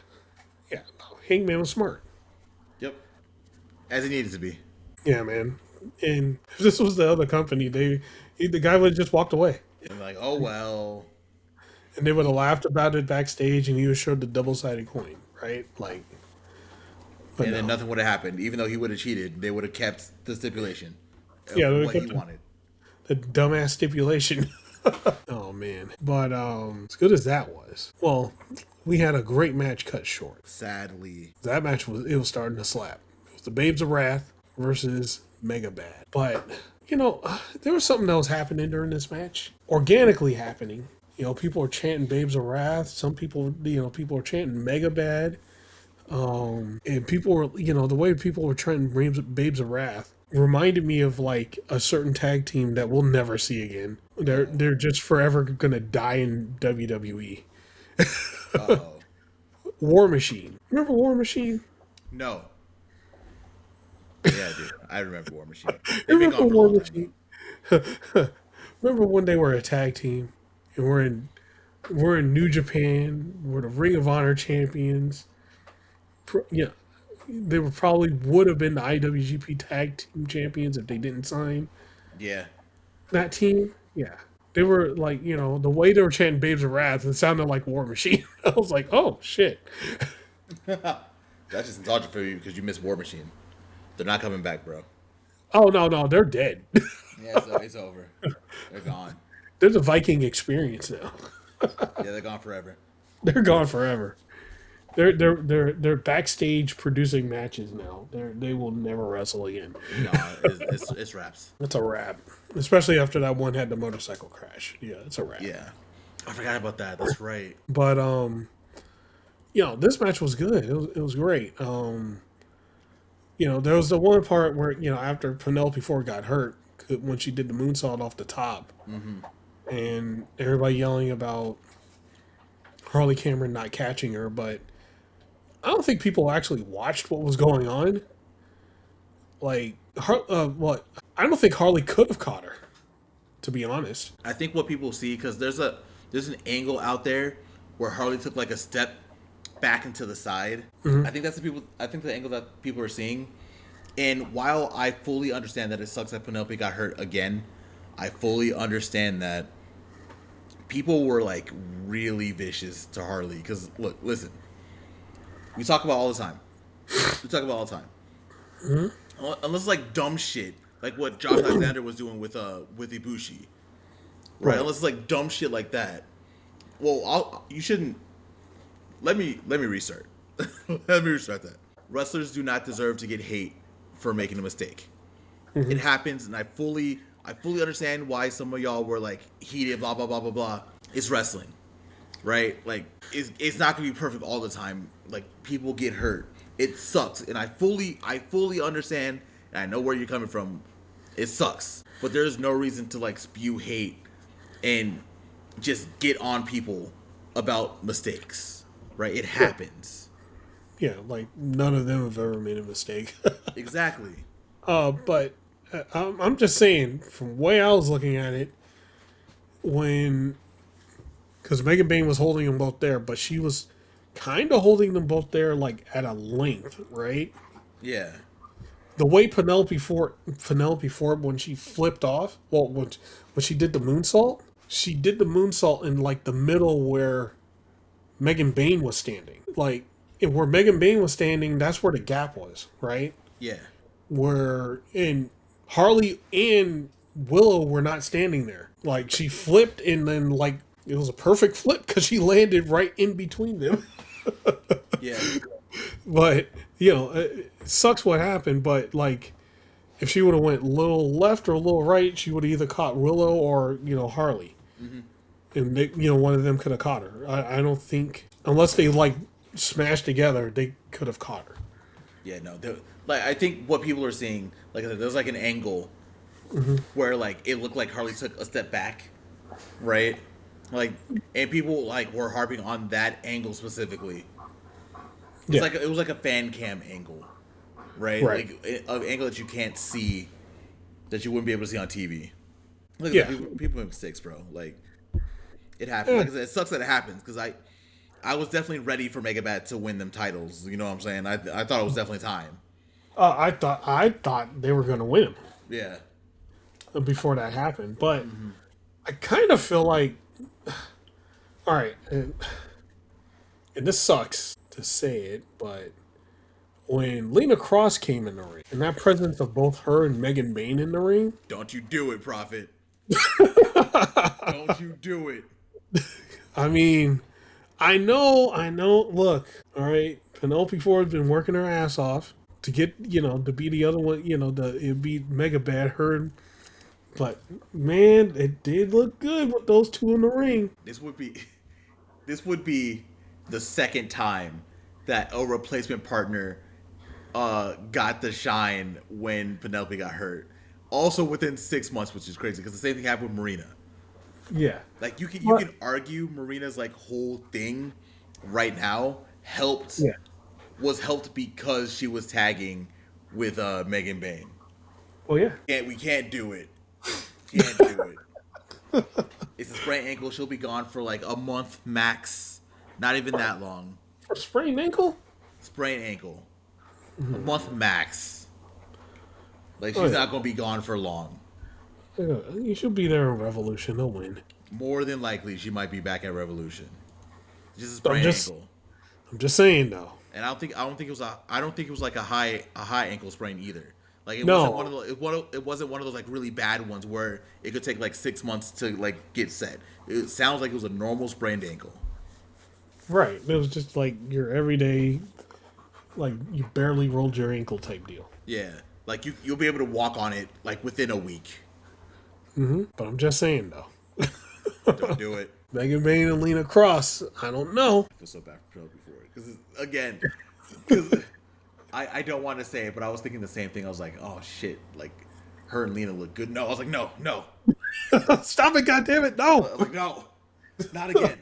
Hangman was smart. Yep, as it needed to be. Yeah, man. And if this was the other company, the guy would have just walked away. And like, oh well. And they would have laughed about it backstage, and he would show the double-sided coin, right? Like, and then nothing would have happened. Even though he would have cheated, they would have kept the stipulation of yeah, what he wanted. The dumbass stipulation. Oh, man. But as good as that was, well, we had a great match cut short. Sadly. That match was starting to slap. It was the Babes of Wrath versus Megabad. But, there was something that was happening during this match. Organically happening. People were chanting Babes of Wrath. Some people, people were chanting Megabad. And people were, the way people were chanting Babes of Wrath reminded me of like a certain tag team that we'll never see again. They're just forever gonna die in WWE. Uh-oh. War Machine. Remember War Machine? No. Yeah, dude. I remember War Machine. They've Remember been gone for War a long time. Remember when they were a tag team and we're in New Japan. We're the Ring of Honor champions. They would have been the IWGP Tag Team Champions if they didn't sign Yeah. that team. Yeah. They were like, the way they were chanting Babes of Wrath, it sounded like War Machine. I was like, oh, shit. That's just nostalgia for you because you missed War Machine. They're not coming back, bro. Oh, no, they're dead. Yeah, it's over. They're gone. They're the Viking experience now. Yeah, they're gone forever. They're gone forever. They're backstage producing matches now. They will never wrestle again. No, it's wraps. It's a wrap. Especially after that one had the motorcycle crash. Yeah, it's a wrap. Yeah. I forgot about that. That's right. But this match was good. It was great. There was the one part where, after Penelope Ford got hurt, when she did the moonsault off the top, and everybody yelling about Harley Cameron not catching her, but I don't think people actually watched what was going on. Like, I don't think Harley could have caught her, to be honest. I think what people see, because there's an angle out there where Harley took like a step back into the side. I think the angle that people are seeing. And while I fully understand that it sucks that Penelope got hurt again, I fully understand that people were like really vicious to Harley. Because look, listen, we talk about all the time. Unless like dumb shit, like what Josh Alexander was doing with Ibushi, right? Unless it's like dumb shit like that. Well, you shouldn't. Let me restart. Let me restart that. Wrestlers do not deserve to get hate for making a mistake. It happens, and I fully understand why some of y'all were like heated, blah blah blah blah blah. It's wrestling, right? Like it's not gonna be perfect all the time. Like people get hurt. It sucks, and I fully understand, and I know where you're coming from. It sucks, but there's no reason to like spew hate and just get on people about mistakes, right? It happens. Yeah, like none of them have ever made a mistake. Exactly. But I'm just saying, from the way I was looking at it, because Megan Bayne was holding them both there, but she was kind of holding them both there, like at a length, right? Yeah. The way Penelope Ford, when she flipped off, when she did the moonsault, in like the middle where Megan Bayne was standing. Like, where Megan Bayne was standing, that's where the gap was, right? Yeah. And Harley and Willow were not standing there. Like, she flipped, and then like it was a perfect flip because she landed right in between them. Yeah. But it sucks what happened. But like, if she would have went a little left or a little right, she would have either caught Willow or Harley, and they, one of them could have caught her. I don't think, unless they like smashed together, they could have caught her. Yeah, no. Like, I think what people are seeing, like I said, there's like an angle where like it looked like Harley took a step back, right? Like, and people like were harping on that angle specifically. It's Yeah. like it was like a fan cam angle, right? Right. Like an angle that you can't see, that you wouldn't be able to see on TV. Look at Yeah. that. People make mistakes, bro. Like it happens. Yeah. Like I said, it sucks that it happens because I was definitely ready for Megabad to win them titles. You know what I'm saying? I thought it was definitely time. I thought they were going to win Yeah. before that happened, but I kind of feel like, all right, and this sucks to say it, but when Lena Cross came in the ring, and that presence of both her and Megan Bayne in the ring, Don't you do it, Prophet. Don't you do it. I mean, I know. Look, all right, Penelope Ford's been working her ass off to get, to be the other one, it beat Megabad, her, but man, it did look good with those two in the ring. This would be this would be the second time that a replacement partner got the shine when Penelope got hurt. Also within 6 months, which is crazy because the same thing happened with Marina. Yeah. Like you can argue Marina's like whole thing right now Yeah. was helped because she was tagging with Megan Bayne. Oh yeah. We can't do it. Can't do it. It's a sprained ankle. She'll be gone for like a month max. Not even that long. For sprained ankle? Sprained ankle. A month max. Like she's Oh, yeah. not gonna be gone for long. Yeah, you should be there in Revolution. They'll win. More than likely, she might be back at Revolution. Just a sprained ankle. I'm just saying though. And I don't think it was like a high ankle sprain either. Like it No. wasn't one of those, it wasn't one of those like really bad ones where it could take like 6 months to like get set. It sounds like it was a normal sprained ankle. Right. It was just like your everyday, like you barely rolled your ankle type deal. Yeah, like you'll be able to walk on it like within a week. But I'm just saying though. Don't do it. Megan Bayne and Lena Cross. I don't know. I feel so bad for Penelope for it because I don't want to say it, but I was thinking the same thing. I was like, oh shit, like her and Lena look good. No, I was like, no. Stop it, goddammit, I no. was like, no, not again.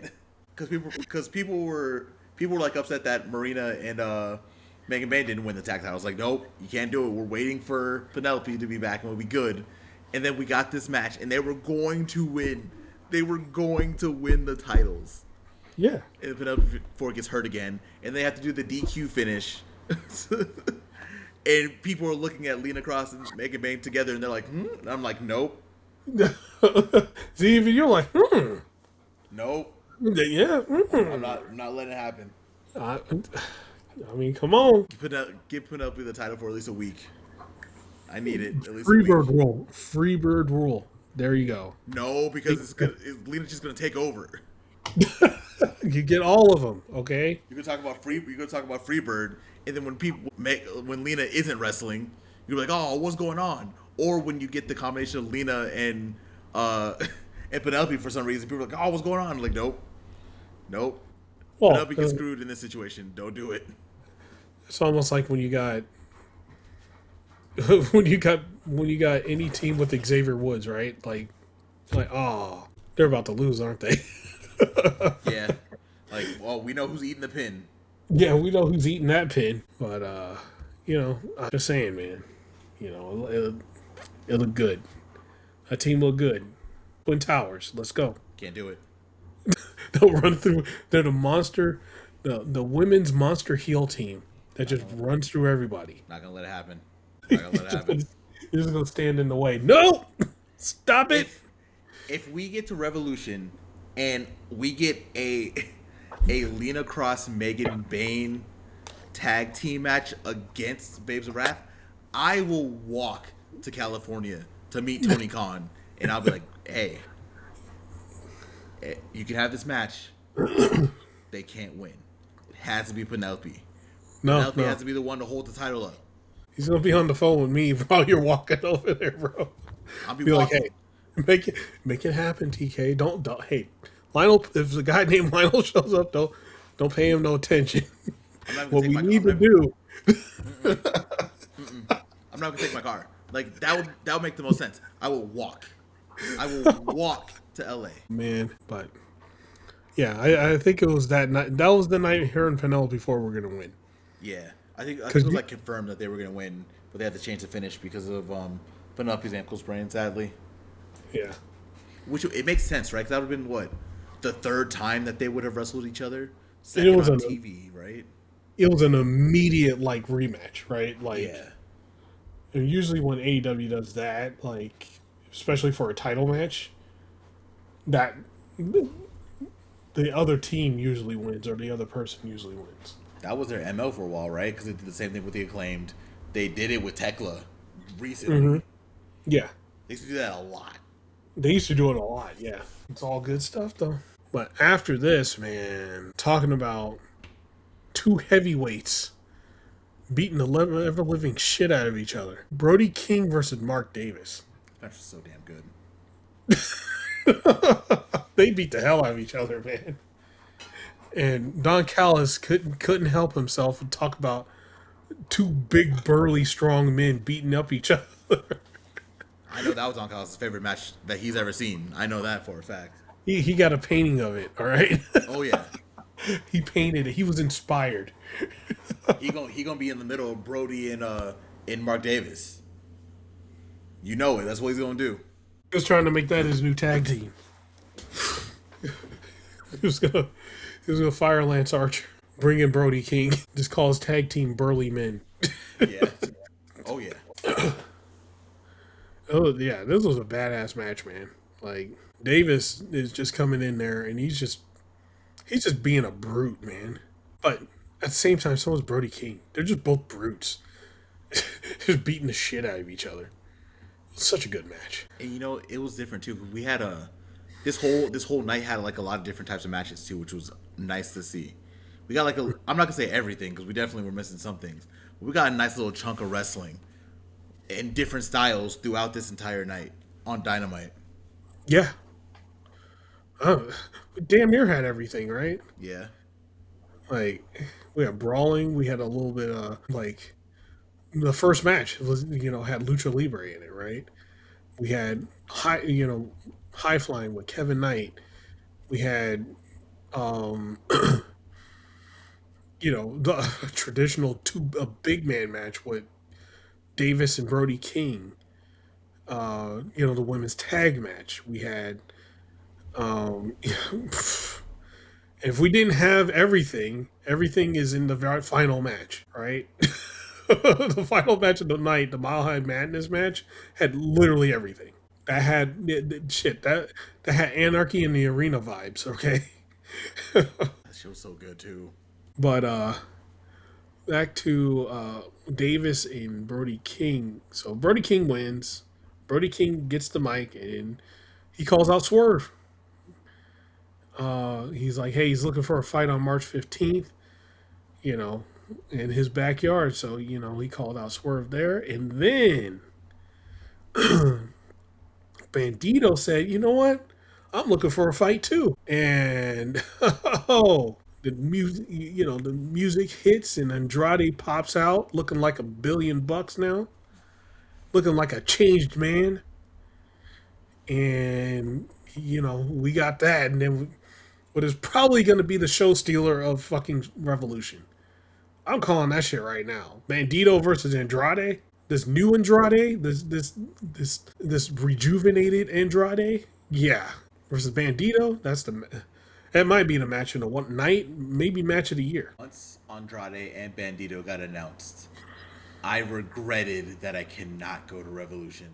Because people were like upset that Marina and Megan Bayne didn't win the tag title. I was like, nope, you can't do it. We're waiting for Penelope to be back and we'll be good. And then we got this match, and they were going to win. They were going to win the titles. Yeah. And Penelope Ford gets hurt again, and they have to do the DQ finish. And people are looking at Lena Cross and Megan Bayne together, and they're like, And I'm like, nope. See, even you're like, Nope. Yeah. I'm not letting it happen. I mean, come on. Give Penelope the title for at least a week. I need it. At least Freebird rule. Freebird rule. There you go. No, because Lena's just gonna take over. You get all of them, okay? You're gonna talk about Freebird, and then when Lena isn't wrestling, you're like, oh, what's going on? Or when you get the combination of Lena and and Penelope for some reason, people are like, oh, what's going on? I'm like, nope. Well, Penelope gets screwed in this situation. Don't do it. it's almost like when you got when you got any team with Xavier Woods, right? Like, oh, they're about to lose, aren't they? Yeah. Like, well, we know who's eating the pin. Yeah, we know who's eating that pin, but I'm just saying, man. It looked good. That team looked good. Twin Towers, let's go. Can't do it. They'll run through. They're the monster, the women's monster heel team that just runs through everybody. Not gonna let it happen. Not gonna let it happen. You're just gonna stand in the way. No, stop it. If we get to Revolution and we get a Lena Cross Megan Bayne tag team match against Babes of Wrath, I will walk to California to meet Tony Khan, and I'll be like, hey, you can have this match. They can't win. It has to be Penelope. Penelope has to be the one to hold the title up. He's gonna be on the phone with me while you're walking over there, bro. I'll be like, walking. hey, make it happen, TK. Don't. Hey, Lionel. If the guy named Lionel shows up, don't pay him no attention. What we need to do. I'm not gonna take my car. Like that would make the most sense. I will walk. I will walk to LA. Man, but yeah, I think it was that night. That was the night her and Penelope Ford were gonna win. Yeah, I think Because it was like confirmed that they were gonna win, but they had to change the finish because of Penelope's ankle sprain, sadly. yeah, Which it makes sense, right? Because that would have been what the third time that they would have wrestled each other, it second was on an TV, right? it was an immediate like rematch, right? Like Yeah, usually when AEW does that, like especially for a title match, that the other team usually wins or the other person usually wins. that was their MO for a while, right? Because they did the same thing with the Acclaimed. They did it with Thekla Hmm. recently. Yeah, They used to do that a lot. they used to do it a lot. Yeah, it's all good stuff though. But after this, man, talking about two heavyweights beating the ever living shit out of each other. Brody King versus Mark Davis. That was so damn good. They beat the hell out of each other, man. And Don Callis couldn't help himself and talk about two big, burly, strong men beating up each other. I know that was Don Callis' favorite match that he's ever seen. I know that for a fact. He got a painting of it. All right, Oh yeah, he painted it. He was inspired. he gonna be in the middle of Brody and Mark Davis. You know it. That's what he's gonna do. He was trying to make that his new tag team. He was gonna he was gonna fire Lance Archer, bring in Brody King. Just call his tag team Burly Men. Yeah. Oh yeah. Oh yeah, this was a badass match, man. Like Davis is just coming in there and he's just being a brute, man. But at the same time, so is Brody King. They're just both brutes, just beating the shit out of each other. It's such a good match. And you know, it was different too. We had this whole night had like a lot of different types of matches too, which was nice to see. We got like I'm not gonna say everything because we definitely were missing some things. But we got a nice little chunk of wrestling in different styles throughout this entire night on Dynamite. Yeah, we damn near had everything, right? Yeah. Like we had brawling. We had a little bit of like the first match was had lucha libre in it, right? We had high flying with Kevin Knight. We had um, the traditional a big man match with Davis and Brody King. The women's tag match. We had if we didn't have everything, everything is in the final match, right? The final match of the night, the Mile High Madness match, had literally everything. That had shit. That had Anarchy in the Arena vibes. Okay, That shit was so good too. but back to Davis and Brody King. So Brody King wins. Brody King gets the mic and he calls out Swerve. He's like, hey, he's looking for a fight on March 15th. You know, in his backyard. So he called out Swerve there, and then Bandito said, "You know what? I'm looking for a fight too." And oh, the music hits and Andrade pops out looking like $1 billion now, looking like a changed man. And we got that, and then what is probably going to be the show stealer of fucking Revolution. I'm calling that shit right now. Bandito versus Andrade. This new Andrade, this rejuvenated Andrade, yeah, versus Bandito. That might be the match in the one night, maybe match of the year. Once Andrade and Bandito got announced, I regretted that I cannot go to Revolution.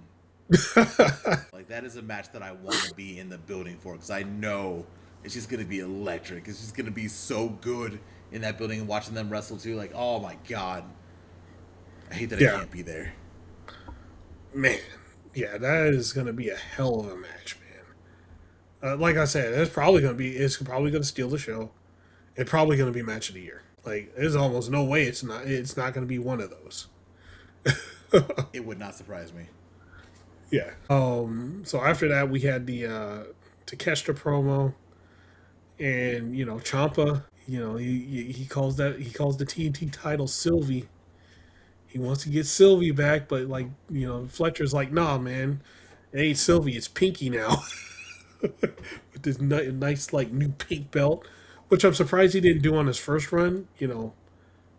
Like that is a match that I want to be in the building for because I know it's just gonna be electric. It's just gonna be so good in that building and watching them wrestle too. Like, oh my god, I hate that I Yeah, can't be there. man, yeah, that is gonna be a hell of a match, man. Like I said, it's probably gonna steal the show. It's probably gonna be match of the year. Like, there's almost no way it's not gonna be one of those. It would not surprise me. Yeah. So after that, we had the Takeshita promo, and Champa. He calls the TNT title Sylvie. He wants to get Sylvie back, but like Fletcher's like, nah, man, it ain't Sylvie, it's Pinky now. With this nice like new pink belt, which I'm surprised he didn't do on his first run.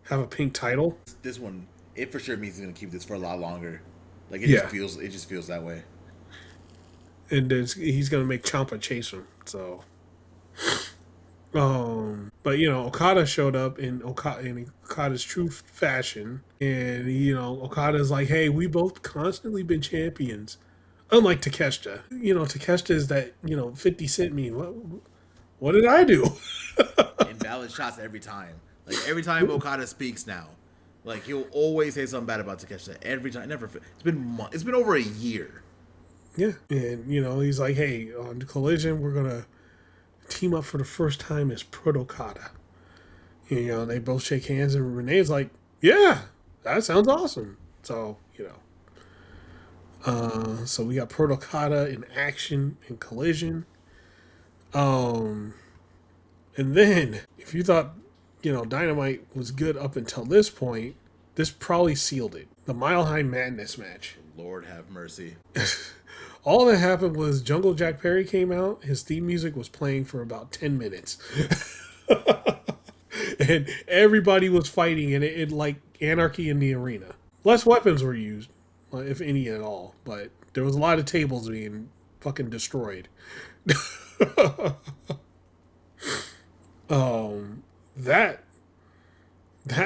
have a pink title. This one, it for sure means he's gonna keep this for a lot longer. Like Yeah, it just feels that way. and then he's gonna make Ciampa chase him. So, but Okada showed up in Okada's true fashion, and Okada's like, "Hey, we both constantly been champions." Unlike Takeshita, Takeshita is that 50 Cent meme. What did I do? Invalid shots every time. Like every time Okada speaks now, like he'll always say something bad about Takeshita every time. Never. It's been over a year. Yeah, and he's like, "Hey, on Collision, we're gonna team up for the first time as Proto Okada." They both shake hands, and Renee's like, "Yeah, that sounds awesome." So so we got Proto Okada in action in Collision. And then if you thought Dynamite was good up until this point, this probably sealed it. The Mile High Madness match. Lord have mercy. All that happened was Jungle Jack Perry came out. His theme music was playing for about 10 minutes. And everybody was fighting, and it like anarchy in the arena. Less weapons were used, if any at all, but there was a lot of tables being fucking destroyed. That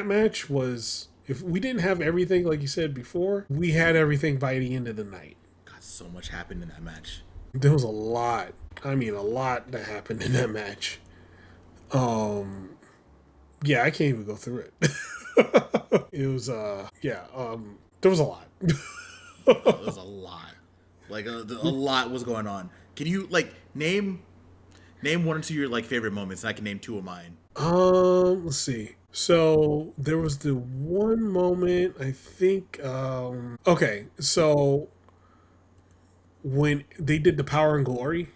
match was, if we didn't have everything like you said before, we had everything by the end of the night. God, so much happened in that match. There was a lot. I mean, a lot that happened in that match. Yeah, I can't even go through it. It was, there was a lot. There was a lot. Like, a lot was going on. Can you, like, name one or two of your, like, favorite moments, and I can name two of mine. Let's see. So, there was the one moment, I think, okay, so when they did the Power and Glory,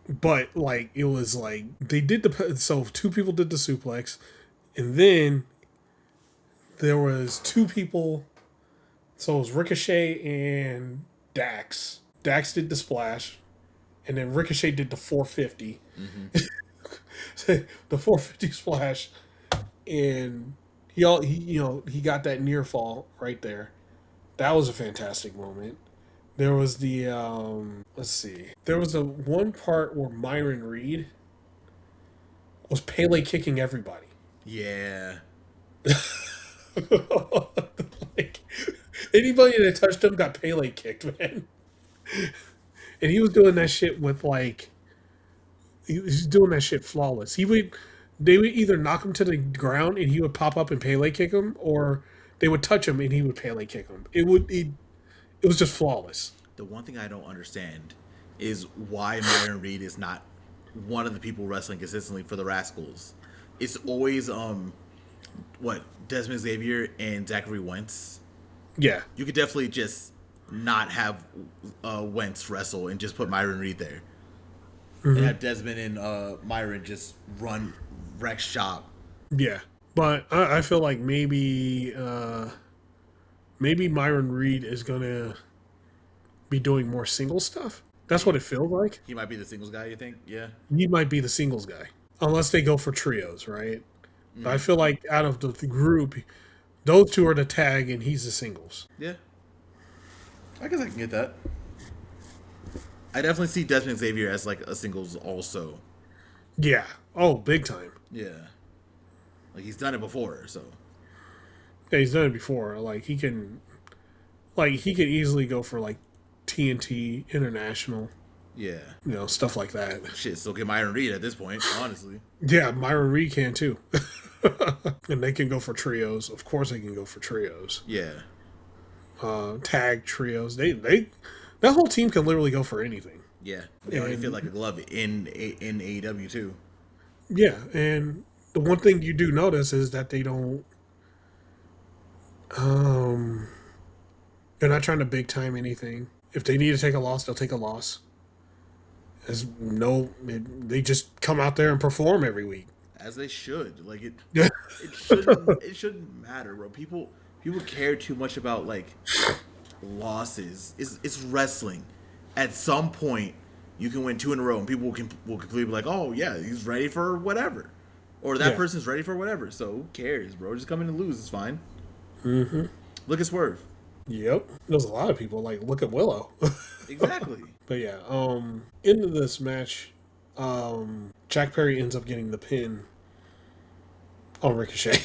but like it was like they did so two people did the suplex, and then there was two people, so it was Ricochet and Dax. Dax did the splash, and then Ricochet did the 450. The 450 splash, and he got that near fall right there. That was a fantastic moment. There was the let's see. There was the one part where Myron Reed was Pele kicking everybody. Yeah. Like, anybody that touched him got Pele kicked, man. And he was doing that shit with like he was doing that shit flawless. They would either knock him to the ground and he would pop up and Pele kick him, or they would touch him and he would Pele kick him. It was just flawless. The one thing I don't understand is why Myron Reed is not one of the people wrestling consistently for the Rascals. It's always Desmond Xavier and Zachary Wentz. Yeah, You could definitely just not have Wentz wrestle and just put Myron Reed there, and have Desmond and Myron just wreck shop. yeah. But I feel like maybe Myron Reed is gonna be doing more single stuff. That's what it feels like. He might be the singles guy, you think? Yeah. He might be the singles guy, unless they go for trios, right? But I feel like out of the group, those two are the tag, and he's the singles. Yeah. I guess I can get that. I definitely see Desmond Xavier as like a singles also. Yeah. Oh, big time. Yeah. Like he's done it before, so. Yeah, he's done it before. He can easily go for like TNT International. Yeah. Stuff like that. Shit, still get Myron Reed at this point, honestly. Yeah, Myron Reed can too. And they can go for trios. Of course, they can go for trios. Yeah. Tag trios. That whole team can literally go for anything. Yeah. They already feel like a glove in AEW too. Yeah, and the one thing you do notice is that they don't. They're not trying to big time anything. If they need to take a loss, they'll take a loss. They just come out there and perform every week. As they should. Like it shouldn't matter, bro. People care too much about like losses. It's wrestling. At some point, you can win 2 in a row, and people will completely be like, "Oh yeah, he's ready for whatever." or that person's ready for whatever. So who cares, bro? Just come in and lose. It's fine. Mm-hmm. Look at Swerve. Yep. There's a lot of people like look at Willow. Exactly. But yeah, into this match, Jack Perry ends up getting the pin on Ricochet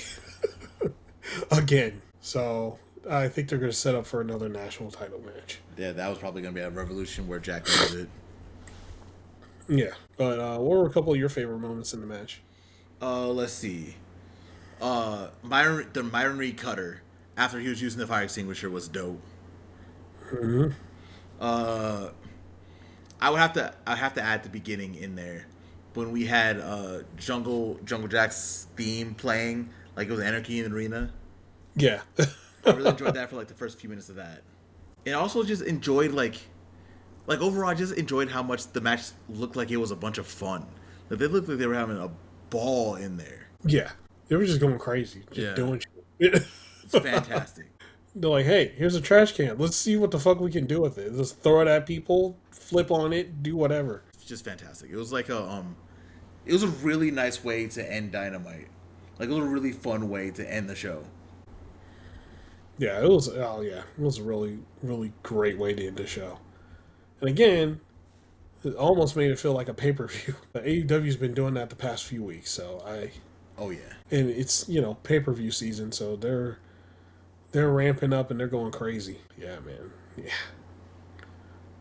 again. So I think they're going to set up for another national title match. Yeah, that was probably going to be a Revolution where Jack wins it. Yeah, but what were a couple of your favorite moments in the match? Let's see. The Myron Reed cutter after he was using the fire extinguisher was dope. Mm-hmm. I have to add the beginning in there when we had Jungle Jack's theme playing like it was Anarchy in the Arena. Yeah. I really enjoyed that for like the first few minutes of that. And also just enjoyed like overall I just enjoyed how much the match looked like it was a bunch of fun. Like they looked like they were having a ball in there. Yeah. They were just going crazy. Just doing shit. It's fantastic. They're like, hey, here's a trash can. Let's see what the fuck we can do with it. Just throw it at people, flip on it, do whatever. It's just fantastic. It was like it was a really nice way to end Dynamite. Like it was a really fun way to end the show. Yeah, it was. Oh yeah, it was a really, really great way to end the show. And again, it almost made it feel like a pay-per-view. The AEW's been doing that the past few weeks, so Oh yeah. And it's pay-per-view season, so they're ramping up and they're going crazy. Yeah, man. Yeah.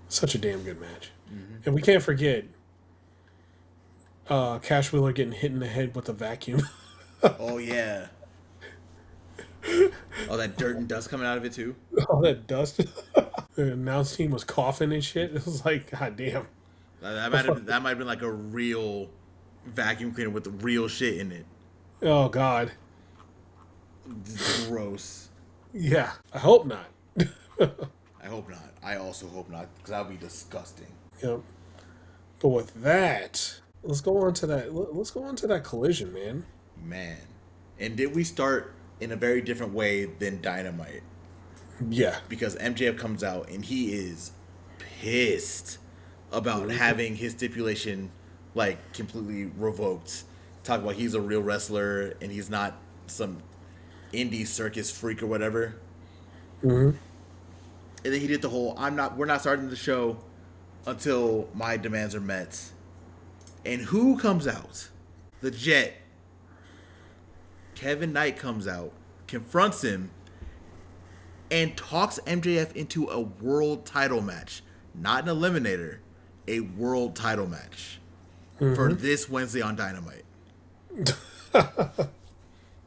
Such a damn good match. Mm-hmm. And we can't forget Cash Wheeler getting hit in the head with a vacuum. Oh yeah. Oh, that dirt and dust coming out of it too. All that dust. The announce team was coughing and shit. It was like, god damn. That might have been like a real vacuum cleaner with the real shit in it. Oh god. Gross. Yeah, I hope not. I hope not. I also hope not, because that would be disgusting. Yep. But with that, let's go on to that collision, man. Man. And did we start in a very different way than Dynamite? Yeah. Because MJF comes out and he is pissed about having his stipulation like completely revoked. Talk about he's a real wrestler and he's not some indie circus freak or whatever. Mm-hmm. And then he did the whole we're not starting the show until my demands are met. And who comes out? The Jet. Kevin Knight comes out, confronts him, and talks MJF into a world title match. Not an eliminator, a world title match. Mm-hmm. For this Wednesday on Dynamite.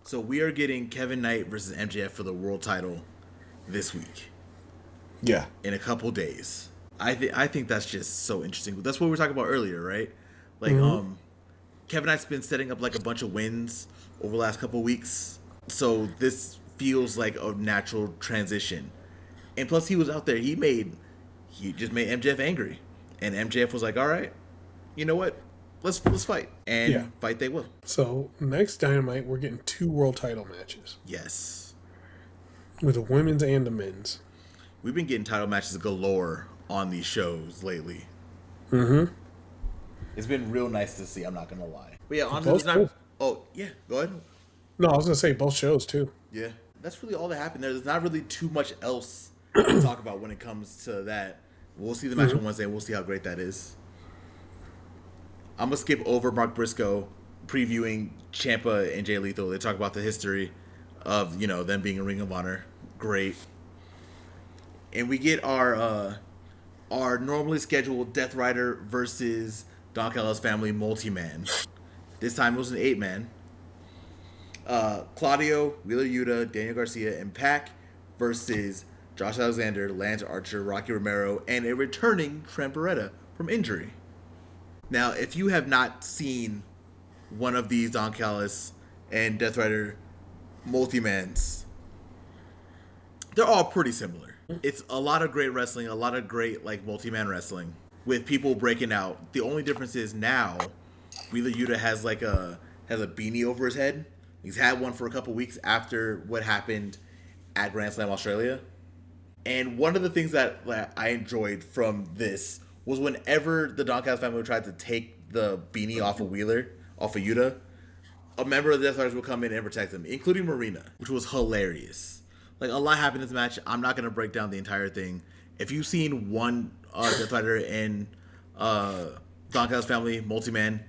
So we are getting Kevin Knight versus MJF for the world title this week. Yeah. In a couple days. I think that's just so interesting. That's what we were talking about earlier, right? Like, Kevin Knight's been setting up like a bunch of wins over the last couple weeks. So this feels like a natural transition. And plus he was out there, he just made MJF angry. And MJF was like, all right, you know what? Let's fight. And fight they will. So next Dynamite, we're getting 2 world title matches. Yes. With the women's and the men's. We've been getting title matches galore on these shows lately. Mm-hmm. It's been real nice to see, I'm not going to lie. But yeah, honestly, oh, yeah, go ahead. No, I was going to say both shows, too. Yeah. That's really all that happened there. There's not really too much else to talk about when it comes to that. We'll see the match on Wednesday, and we'll see how great that is. I'm going to skip over Mark Briscoe previewing Ciampa and Jay Lethal. They talk about the history of, them being a Ring of Honor. Great. And we get our normally scheduled Death Rider versus Don Callis family multi-man. This time it was an 8-man. Claudio, Wheeler Yuta, Daniel Garcia, and Pac versus Josh Alexander, Lance Archer, Rocky Romero, and a returning Trent Beretta from injury. Now, if you have not seen one of these Don Callis and Death Rider multi-mans, they're all pretty similar. It's a lot of great wrestling, a lot of great multi-man wrestling with people breaking out. The only difference is now Wheeler Yuta has a beanie over his head. He's had one for a couple weeks after what happened at Grand Slam Australia. And one of the things that I enjoyed from this was whenever the Don Callis family tried to take the beanie off of Yuta, a member of the Death Riders will come in and protect them, including Marina, which was hilarious. Like, a lot happened in this match. I'm not going to break down the entire thing. If you've seen one Death Rider in Don Callis family, Multi-Man,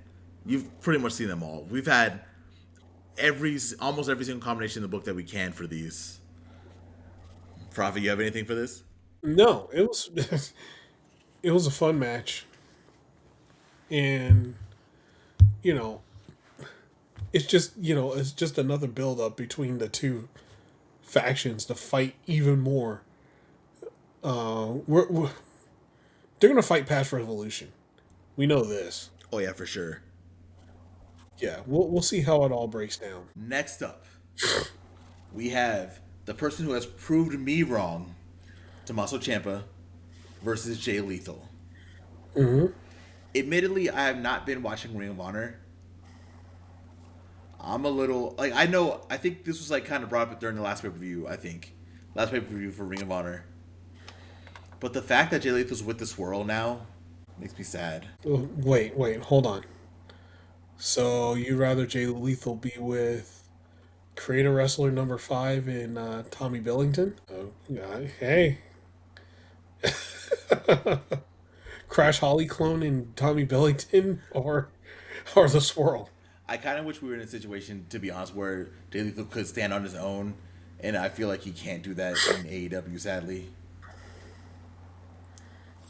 you've pretty much seen them all. We've had almost every single combination in the book that we can for these. Prophet, you have anything for this? No, it was it was a fun match, and you know, it's just another build up between the two factions to fight even more. We're they're gonna fight past Revolution. We know this. Oh yeah, for sure. Yeah, we'll see how it all breaks down. Next up, we have the person who has proved me wrong, Tommaso Ciampa, versus Jay Lethal. Mm-hmm. Admittedly, I have not been watching Ring of Honor. I'm a little like I think this was like kind of brought up during the last pay per view. I think last pay per view for Ring of Honor. But the fact that Jay Lethal's with the Swirl now makes me sad. Wait, hold on. So you'd rather Jay Lethal be with Creator Wrestler number 5 in Tommy Billington? Oh, yeah, hey. Crash Holly clone in Tommy Billington or the Swirl? I kind of wish we were in a situation, to be honest, where Jay Lethal could stand on his own, and I feel like he can't do that in AEW, sadly.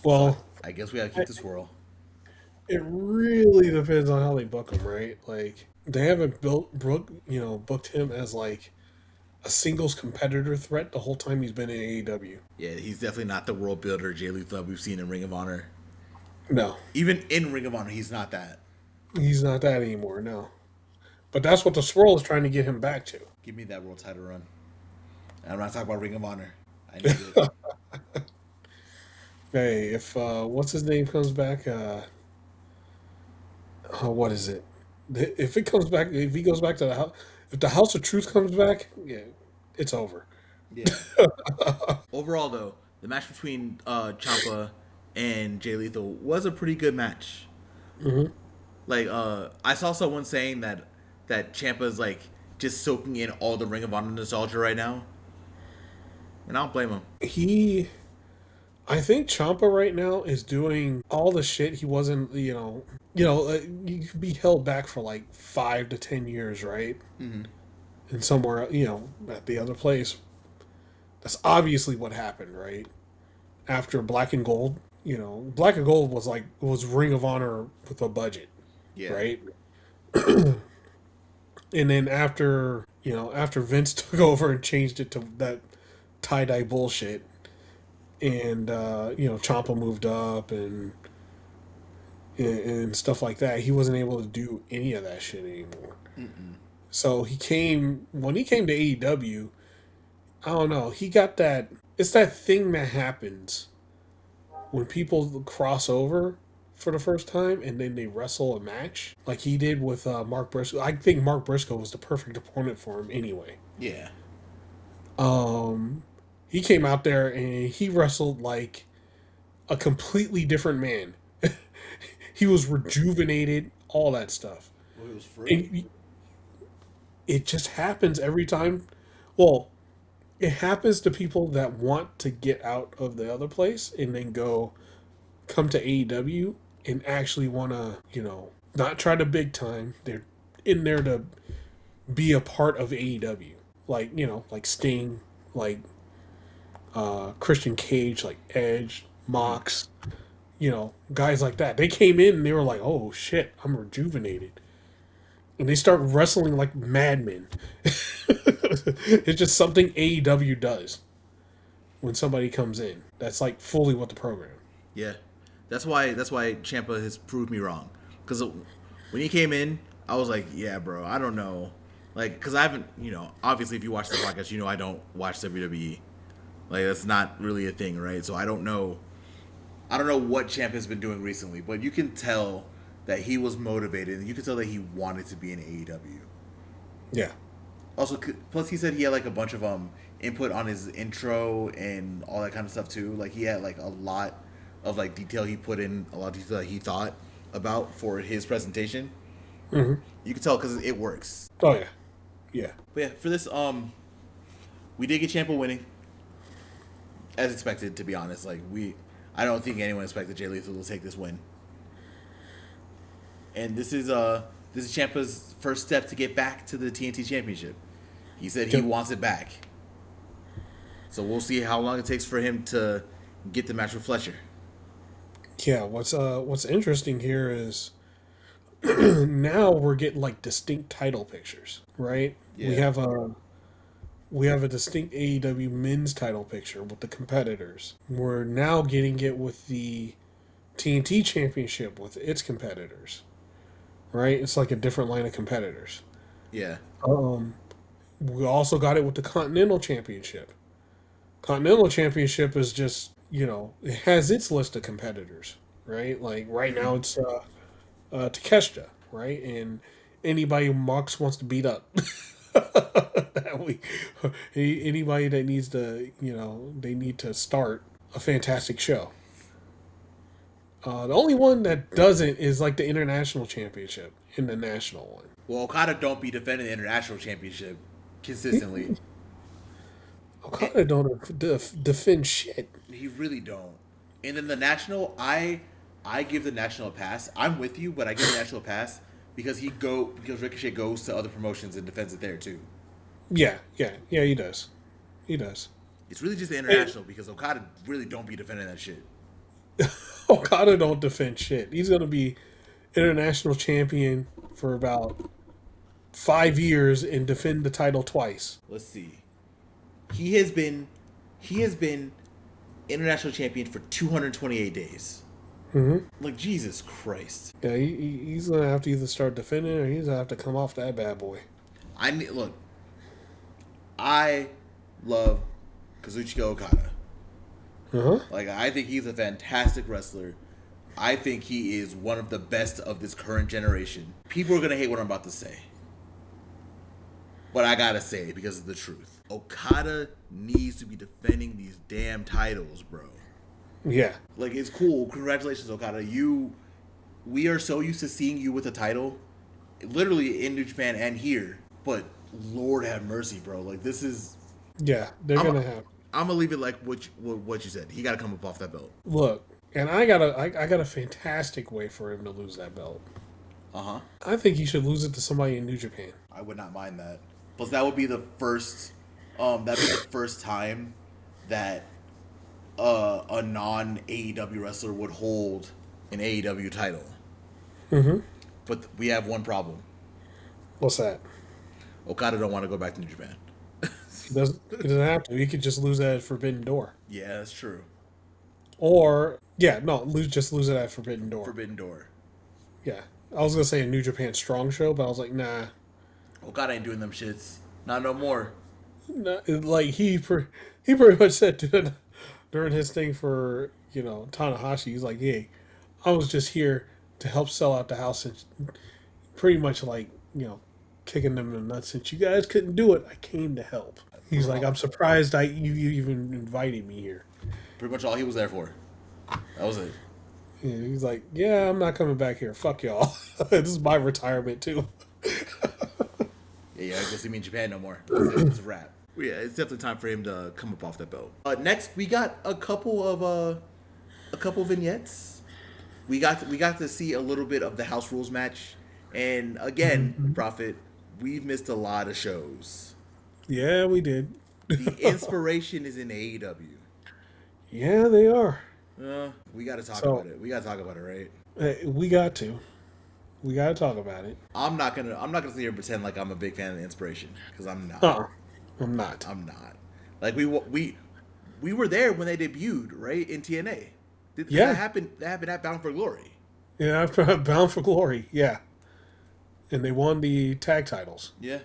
So Well, I guess we gotta keep the Swirl. it really depends on how they book him, right? Like they haven't booked him as like a singles competitor threat the whole time he's been in AEW. Yeah, he's definitely not the world builder Jay Lethal that we've seen in Ring of Honor. No, Even in Ring of Honor, he's not that. he's not that anymore. No, but that's what the Swirl is trying to get him back to. Give me that world title run. And I'm not talking about Ring of Honor. I need it. Hey, if what's his name comes back, what is it? If it comes back, if he goes back to the house, if the House of Truth comes back, yeah, it's over. Yeah. Overall, though, the match between Ciampa and Jay Lethal was a pretty good match. Hmm. Like, I saw someone saying that Ciampa's like just soaking in all the Ring of Honor nostalgia right now, and I don't blame him. I think Champa right now is doing all the shit he wasn't. You could be held back for like 5 to 10 years, right? Mm-hmm. And somewhere, at the other place. That's obviously what happened, right? After Black and Gold, Black and Gold was Ring of Honor with a budget, Yeah. right? And then after Vince took over and changed it to that tie dye bullshit, and Ciampa moved up and stuff like that, he wasn't able to do any of that shit anymore. Mm-mm. So when he came to AEW, I don't know, he got that. It's that thing that happens when people cross over for the first time and then they wrestle a match like he did with Mark Briscoe. I think Mark Briscoe was the perfect opponent for him anyway. Yeah. He came out there and he wrestled like a completely different man. He was rejuvenated, all that stuff. Well, it was free. And it just happens every time. Well, it happens to people that want to get out of the other place and then come to AEW and actually want to, not try to big time. They're in there to be a part of AEW. Like Sting, like Christian Cage, like Edge, Mox, guys like that. They came in and they were like, oh shit, I'm rejuvenated. And they start wrestling like madmen. It's just something AEW does when somebody comes in. That's like fully what the program. Yeah. That's why Ciampa has proved me wrong. Because when he came in, I was like, yeah, bro, I don't know. Like, because I haven't, obviously if you watch the podcast, I don't watch WWE. Like, that's not really a thing, right? So I don't know what Ciampa has been doing recently, but you can tell that he was motivated, and you can tell that he wanted to be in AEW. Yeah. Also, plus he said he had like a bunch of input on his intro and all that kind of stuff too. Like he had like a lot of like detail he put in, a lot of detail that he thought about for his presentation. Mm-hmm. You can tell because it works. Oh yeah, yeah. But yeah, for this, we did get Ciampa winning, as expected. To be honest, I don't think anyone expected Jay Lethal to take this win. And this is Ciampa's first step to get back to the TNT Championship. He said he wants it back. So we'll see how long it takes for him to get the match with Fletcher. Yeah. What's interesting here is now we're getting like distinct title pictures, right? Yeah. We have a distinct AEW men's title picture with the competitors. We're now getting it with the TNT Championship with its competitors, right? It's like a different line of competitors. Yeah. We also got it with the Continental Championship. Continental Championship is just, it has its list of competitors, right? Like right now it's Takeshita, right? And anybody Mox wants to beat up. Anybody that needs to, they need to start a fantastic show. The only one that doesn't is like the International Championship and the National one. Well, Okada don't be defending the International Championship consistently. Okada don't defend shit. He really don't. And then the National, I give the National a pass. I'm with you, but I give the National a pass because Ricochet goes to other promotions and defends it there too. Yeah, he does. He does. It's really just the International because Okada really don't be defending that shit. Okada don't defend shit. He's gonna be international champion for about 5 years and defend the title twice. Let's see. He has been international champion for 228 days. Mm-hmm. Like, Jesus Christ. Yeah, he's gonna have to either start defending or he's gonna have to come off that bad boy. I love Kazuchika Okada. Uh-huh. Like, I think he's a fantastic wrestler. I think he is one of the best of this current generation. People are gonna hate what I'm about to say, but I gotta say it because of the truth. Okada needs to be defending these damn titles, bro. Yeah. Like, it's cool. Congratulations, Okada. We are so used to seeing you with a title, literally in New Japan and here. But Lord have mercy, bro. Like, this is. Yeah, they're gonna have. I'm gonna leave it like what you said. He got to come up off that belt. Look, and I got a fantastic way for him to lose that belt. I think he should lose it to somebody in New Japan. I would not mind that. Plus, that would be the first. That'd be the first time that a non AEW wrestler would hold an AEW title. Mm-hmm. But we have one problem. What's that? Okada don't want to go back to New Japan. He doesn't have to. He could just lose that at Forbidden Door. Yeah, that's true. Or just lose it at Forbidden Door. Forbidden Door. Yeah, I was gonna say a New Japan Strong show, but I was like, nah. Okada ain't doing them shits. Not no more. Nah, like he pretty much said during his thing for Tanahashi, he's like, hey, I was just here to help sell out the house, and pretty much like kicking them in the nuts. Since you guys couldn't do it, I came to help. He's like, I'm surprised you even invited me here. Pretty much all he was there for. That was it. Yeah, he's like, yeah, I'm not coming back here. Fuck y'all. This is my retirement too. Yeah, I guess he mean Japan no more. It's a wrap. Yeah, it's definitely time for him to come up off that belt. Next, we got a couple vignettes. We got to see a little bit of the House Rules match, and again, Prophet, we've missed a lot of shows. Yeah, we did. The inspiration is in AEW. Yeah, they are. We got to talk about it. We got to talk about it, right? We got to. We got to talk about it. I'm not gonna sit here and pretend like I'm a big fan of the inspiration because I'm not. I'm not. I'm not. Like we were there when they debuted, right, in TNA. That happened at Bound for Glory. Yeah, Bound for Glory. Yeah, and they won the tag titles. Yeah,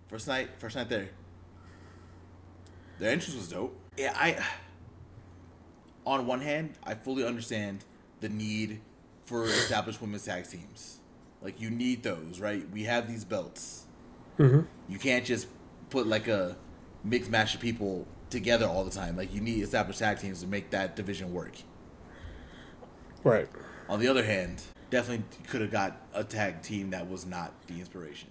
first night there. Their entrance was dope. Yeah, on one hand, I fully understand the need for established women's tag teams. Like, you need those, right? We have these belts. Mm-hmm. You can't just put like a mixed match of people together all the time. Like, you need established tag teams to make that division work. Right. On the other hand, definitely could have got a tag team that was not the Inspiration.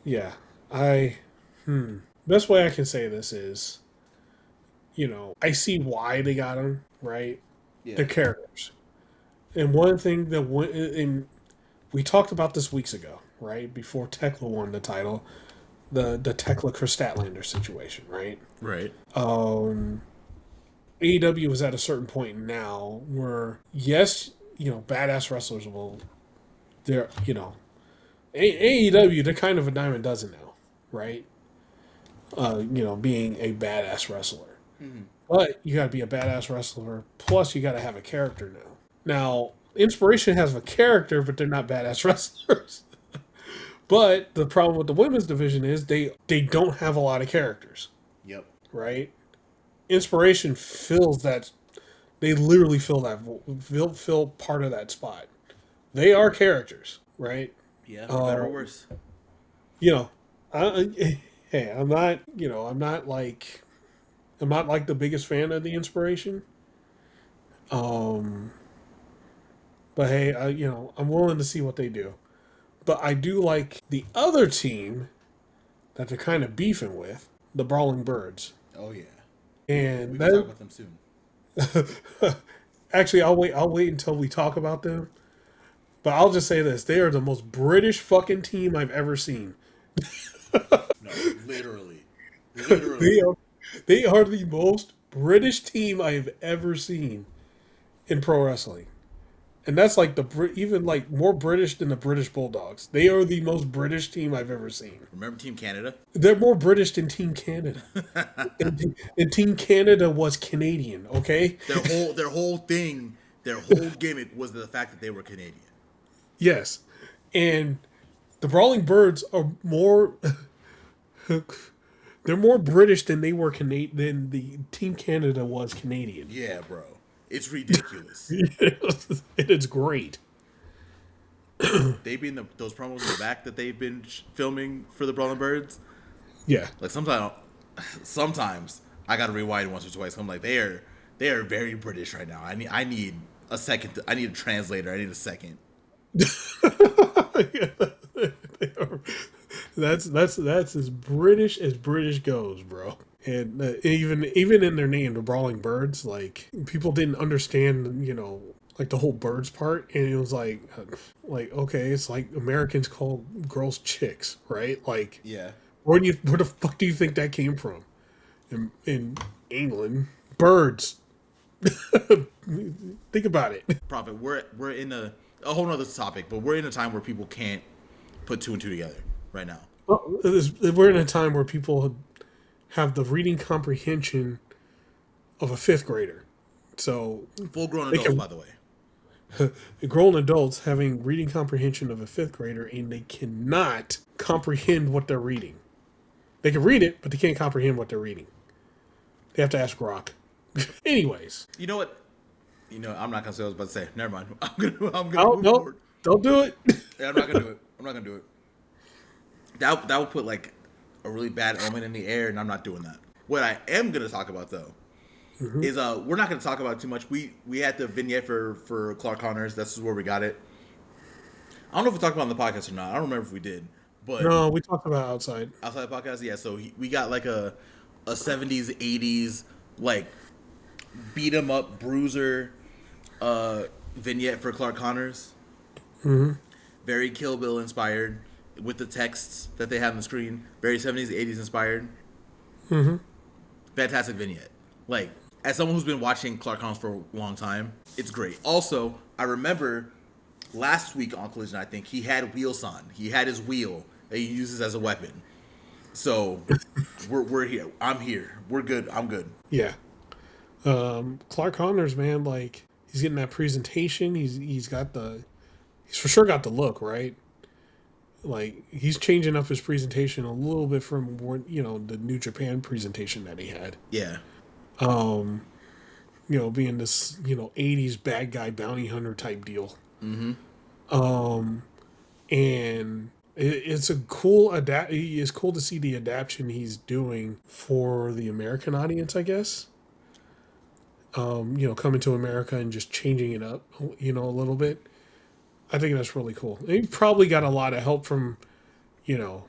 Yeah, I. Best way I can say this is, I see why they got them, right? Yeah. They're characters. And one thing that went, and we talked about this weeks ago, right? Before Thekla won the title, the Thekla Chris Statlander situation, right? Right. Um, AEW is at a certain point now where, yes, badass wrestlers will, they're, AEW, they're kind of a dime a dozen now, right? Being a badass wrestler. Mm-hmm. But you got to be a badass wrestler, plus you got to have a character now. Now, Inspiration has a character, but they're not badass wrestlers. But the problem with the women's division is they don't have a lot of characters, Yep. right? Inspiration fills that. They literally fill part of that spot. They are characters, right? Yeah, for better or worse. You know, hey, I'm not like the biggest fan of the Inspiration. Um, but hey, I'm willing to see what they do. But I do like the other team that they're kind of beefing with, the Brawling Birds. Oh yeah. We And can talk that about them soon. actually, I'll wait until we talk about them. But I'll just say this: they are the most British fucking team I've ever seen. No, literally. They Literally. are, they are the most British team I have ever seen in pro wrestling, and that's like even like more British than the British Bulldogs. They are the most British team I've ever seen. Remember Team Canada? They're more British than Team Canada, and Team Canada was Canadian. Okay, Their whole thing, their whole gimmick was the fact that they were Canadian. yes, and the Brawling Birds are more. They're more British than they were Canadian than the Team Canada was Canadian. Yeah, bro. It's ridiculous. And it's great. They've been those promos in the back that they've been filming for the Brawling Birds. Yeah. Like sometimes I gotta rewind once or twice. I'm like, they are very British right now. I need a second. I need a translator. I need a second. That's as British goes, bro. And even in their name, the Brawling Birds, like people didn't understand, like the whole birds part, and it was like okay, it's like Americans call girls chicks, right? Like Yeah. where the fuck do you think that came from? In England, birds. Think about it. Prophet, we're in a whole nother topic, but we're in a time where people can't put two and two together right now. Well, we're in a time where people have the reading comprehension of a fifth grader. So Full grown they adults, can, by the way. grown adults having reading comprehension of a fifth grader, and they cannot comprehend what they're reading. They can read it, but they can't comprehend what they're reading. They have to ask Rock. Anyways, You know what? I'm not gonna say what I was about to say. Never mind. I'm gonna oh move no, forward. don't do it. Yeah, I'm not gonna do it. I'm not gonna do it. That would put like a really bad omen in the air, and I'm not doing that. What I am gonna talk about though is we're not gonna talk about it too much. We had the vignette for Clark Connors. This is where we got it. I don't know if we talked about it on the podcast or not. I don't remember if we did, but No, we talked about outside. outside the podcast, yeah. So we got like a 70s 80s like beat 'em up bruiser vignette for Clark Connors. Very Kill Bill inspired with the texts that they have on the screen. Very 70s 80s inspired. Fantastic vignette. Like as someone who's been watching Clark Connors for a long time, it's great. Also, I remember last week on Collision, I think he had wheels on. He had his wheel that he uses as a weapon. So we're here. I'm here. We're good. I'm good. Yeah. Clark Connors, man, like he's getting that presentation. He's for sure got the look, right? Like he's changing up his presentation a little bit from the New Japan presentation that he had. Yeah. Being this 80s bad guy bounty hunter type deal. And it's a cool It's cool to see the adaptation he's doing for the American audience, I guess. Coming to America and just changing it up, a little bit. I think that's really cool. And he probably got a lot of help from, you know,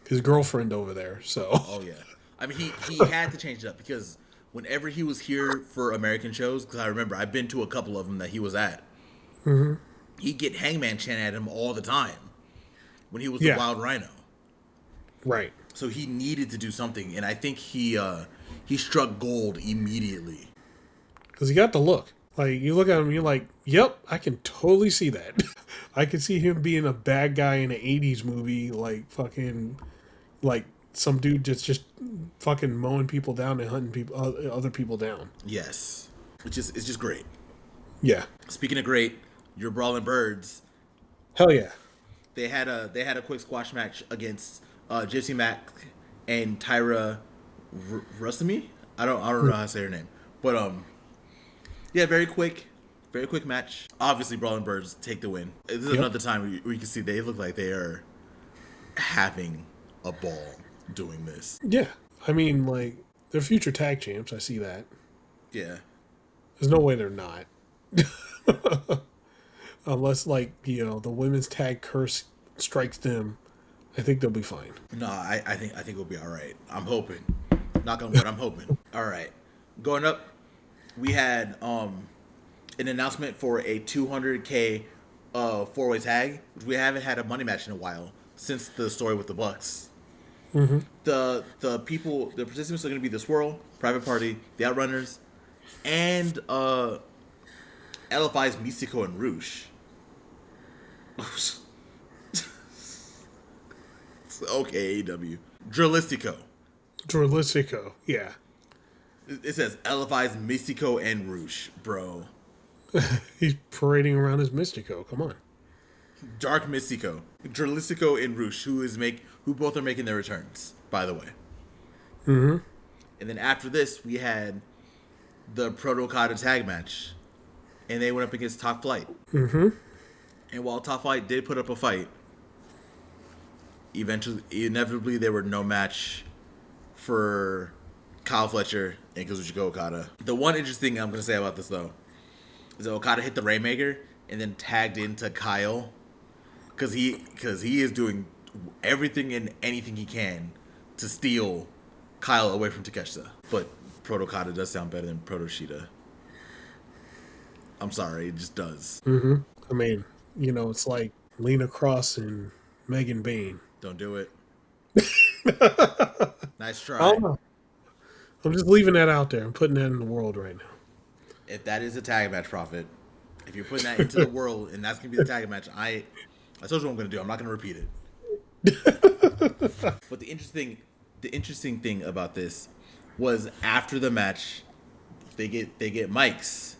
his girlfriend over there. So, Oh yeah, I mean he had to change it up because whenever he was here for American shows, because I remember I've been to a couple of them that he was at, he'd get Hangman chant at him all the time when he was the yeah, Wild Rhino. right. So he needed to do something, and I think he struck gold immediately. Because he got the look. Like, you look at him, you're like, yep, I can totally see that. I can see him being a bad guy in an 80s movie, like, fucking, like, some dude just fucking mowing people down and hunting people, other people down. Yes, it's just great. Yeah. Speaking of great, your Brawling Birds, Hell yeah. they had a quick squash match against Gypsy Mac and Tyra Rusamy. I don't know how to say her name, but yeah, very quick match. Obviously, Brawling Birds take the win. This is another time where you can see they look like they are having a ball doing this. Yeah. I mean, like, they're future tag champs. I see that. Yeah. There's no way they're not. Unless, like, the women's tag curse strikes them, I think they'll be fine. No, I think we'll be all right. I'm hoping. Knock on wood, I'm hoping. All right. Going up, we had an announcement for a 200K four-way tag, which we haven't had a money match in a while since the story with the Bucks. Mm-hmm. The participants are going to be the Swirl, Private Party, the Outrunners, and LFI's Mystico and Rouge. Okay, AEW. Drilistico. Drilistico, yeah. It says LFI's Mystico and Rouge, bro. He's parading around as Mystico. Come on. Dark Mystico. Drilistico and Rouge, who both are making their returns, by the way. Mm-hmm. And then after this, we had the Proto-Kata tag match. And they went up against Top Flight. Mm-hmm. And while Top Flight did put up a fight, inevitably, there were no match for Kyle Fletcher and Kazuchika Okada. The one interesting thing I'm going to say about this, though, is that Okada hit the Rainmaker and then tagged into Kyle because he is doing everything and anything he can to steal Kyle away from Takeshita. But Proto-Kata does sound better than Proto-Shida. I'm sorry, it just does. Mm-hmm. I mean, it's like Lena Cross and Megan Bayne. Don't do it. Nice try. I don't know. I'm just leaving that out there. I'm putting that in the world right now. If that is a tag match, Prophet, if you're putting that into the world and that's going to be the tag match, I told you what I'm going to do. I'm not going to repeat it. But the interesting thing about this was after the match, they get mics.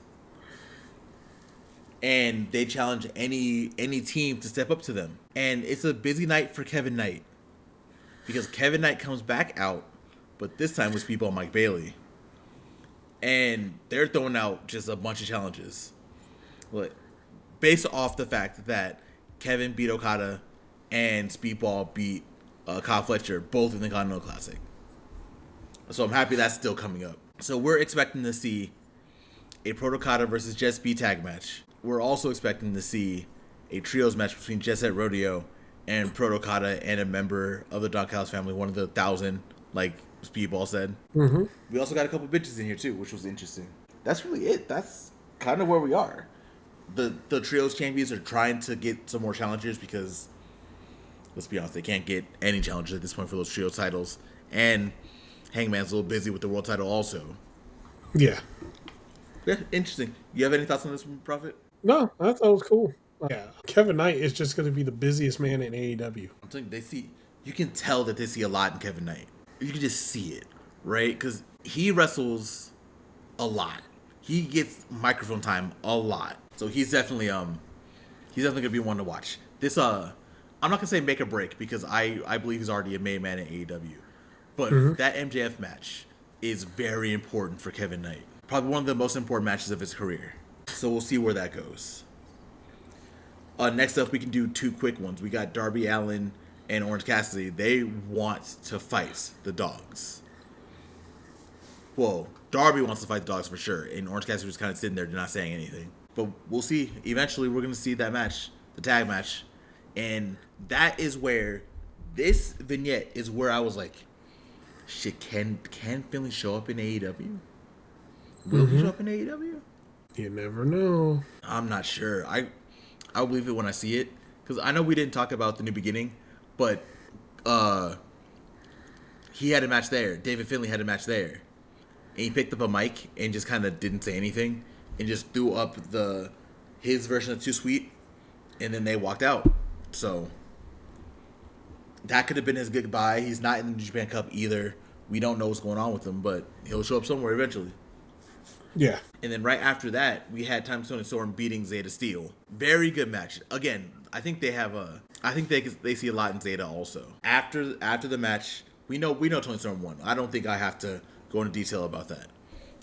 And they challenge any team to step up to them. And it's a busy night for Kevin Knight. Because Kevin Knight comes back out, but this time with Speedball Mike Bailey. And they're throwing out just a bunch of challenges. Based off the fact that Kevin beat Okada and Speedball beat Kyle Fletcher, both in the Continental Classic. So I'm happy that's still coming up. So we're expecting to see a Proto-Kata versus Jet Speed tag match. We're also expecting to see a trios match between Jet Set Rodeo and Proto-Kata and a member of the Don Callis family, one of the 1,000, like Speedball said. Mm-hmm. We also got a couple bitches in here too, which was interesting. That's really it. That's kind of where we are. The trios champions are trying to get some more challengers because, let's be honest, they can't get any challengers at this point for those trio titles. And Hangman's a little busy with the world title also. Yeah. Yeah, interesting. You have any thoughts on this one, Prophet? No, I thought it was cool. Yeah, Kevin Knight is just going to be the busiest man in AEW. I'm telling you, you can tell that they see a lot in Kevin Knight. You can just see it, right? Because he wrestles a lot. He gets microphone time a lot. So he's definitely gonna be one to watch. This I'm not gonna say make or break because I believe he's already a main man in AEW. But that MJF match is very important for Kevin Knight. Probably one of the most important matches of his career. So we'll see where that goes. Next up, we can do two quick ones. We got Darby Allin and Orange Cassidy. They want to fight the Dogs. Well, Darby wants to fight the dogs for sure, and Orange Cassidy was kind of sitting there, not saying anything. But we'll see. Eventually, we're gonna see that match, the tag match, and that is where this vignette is where I was like, shit, can Finley show up in AEW? Will he show up in AEW? You never know. I'm not sure. I'll believe it when I see it, because I know we didn't talk about the New Beginning, but he had a match there. David Finley had a match there, and he picked up a mic and just kind of didn't say anything and just threw up his version of Too Sweet, and then they walked out. So that could have been his goodbye. He's not in the New Japan Cup either. We don't know what's going on with him, but he'll show up somewhere eventually. Yeah. And then right after that, we had Time Stone and Storm beating Zeta Steel. Very good match. Again, I think they have they see a lot in Zeta also. After the match, we know Tony Storm won. I don't think I have to go into detail about that.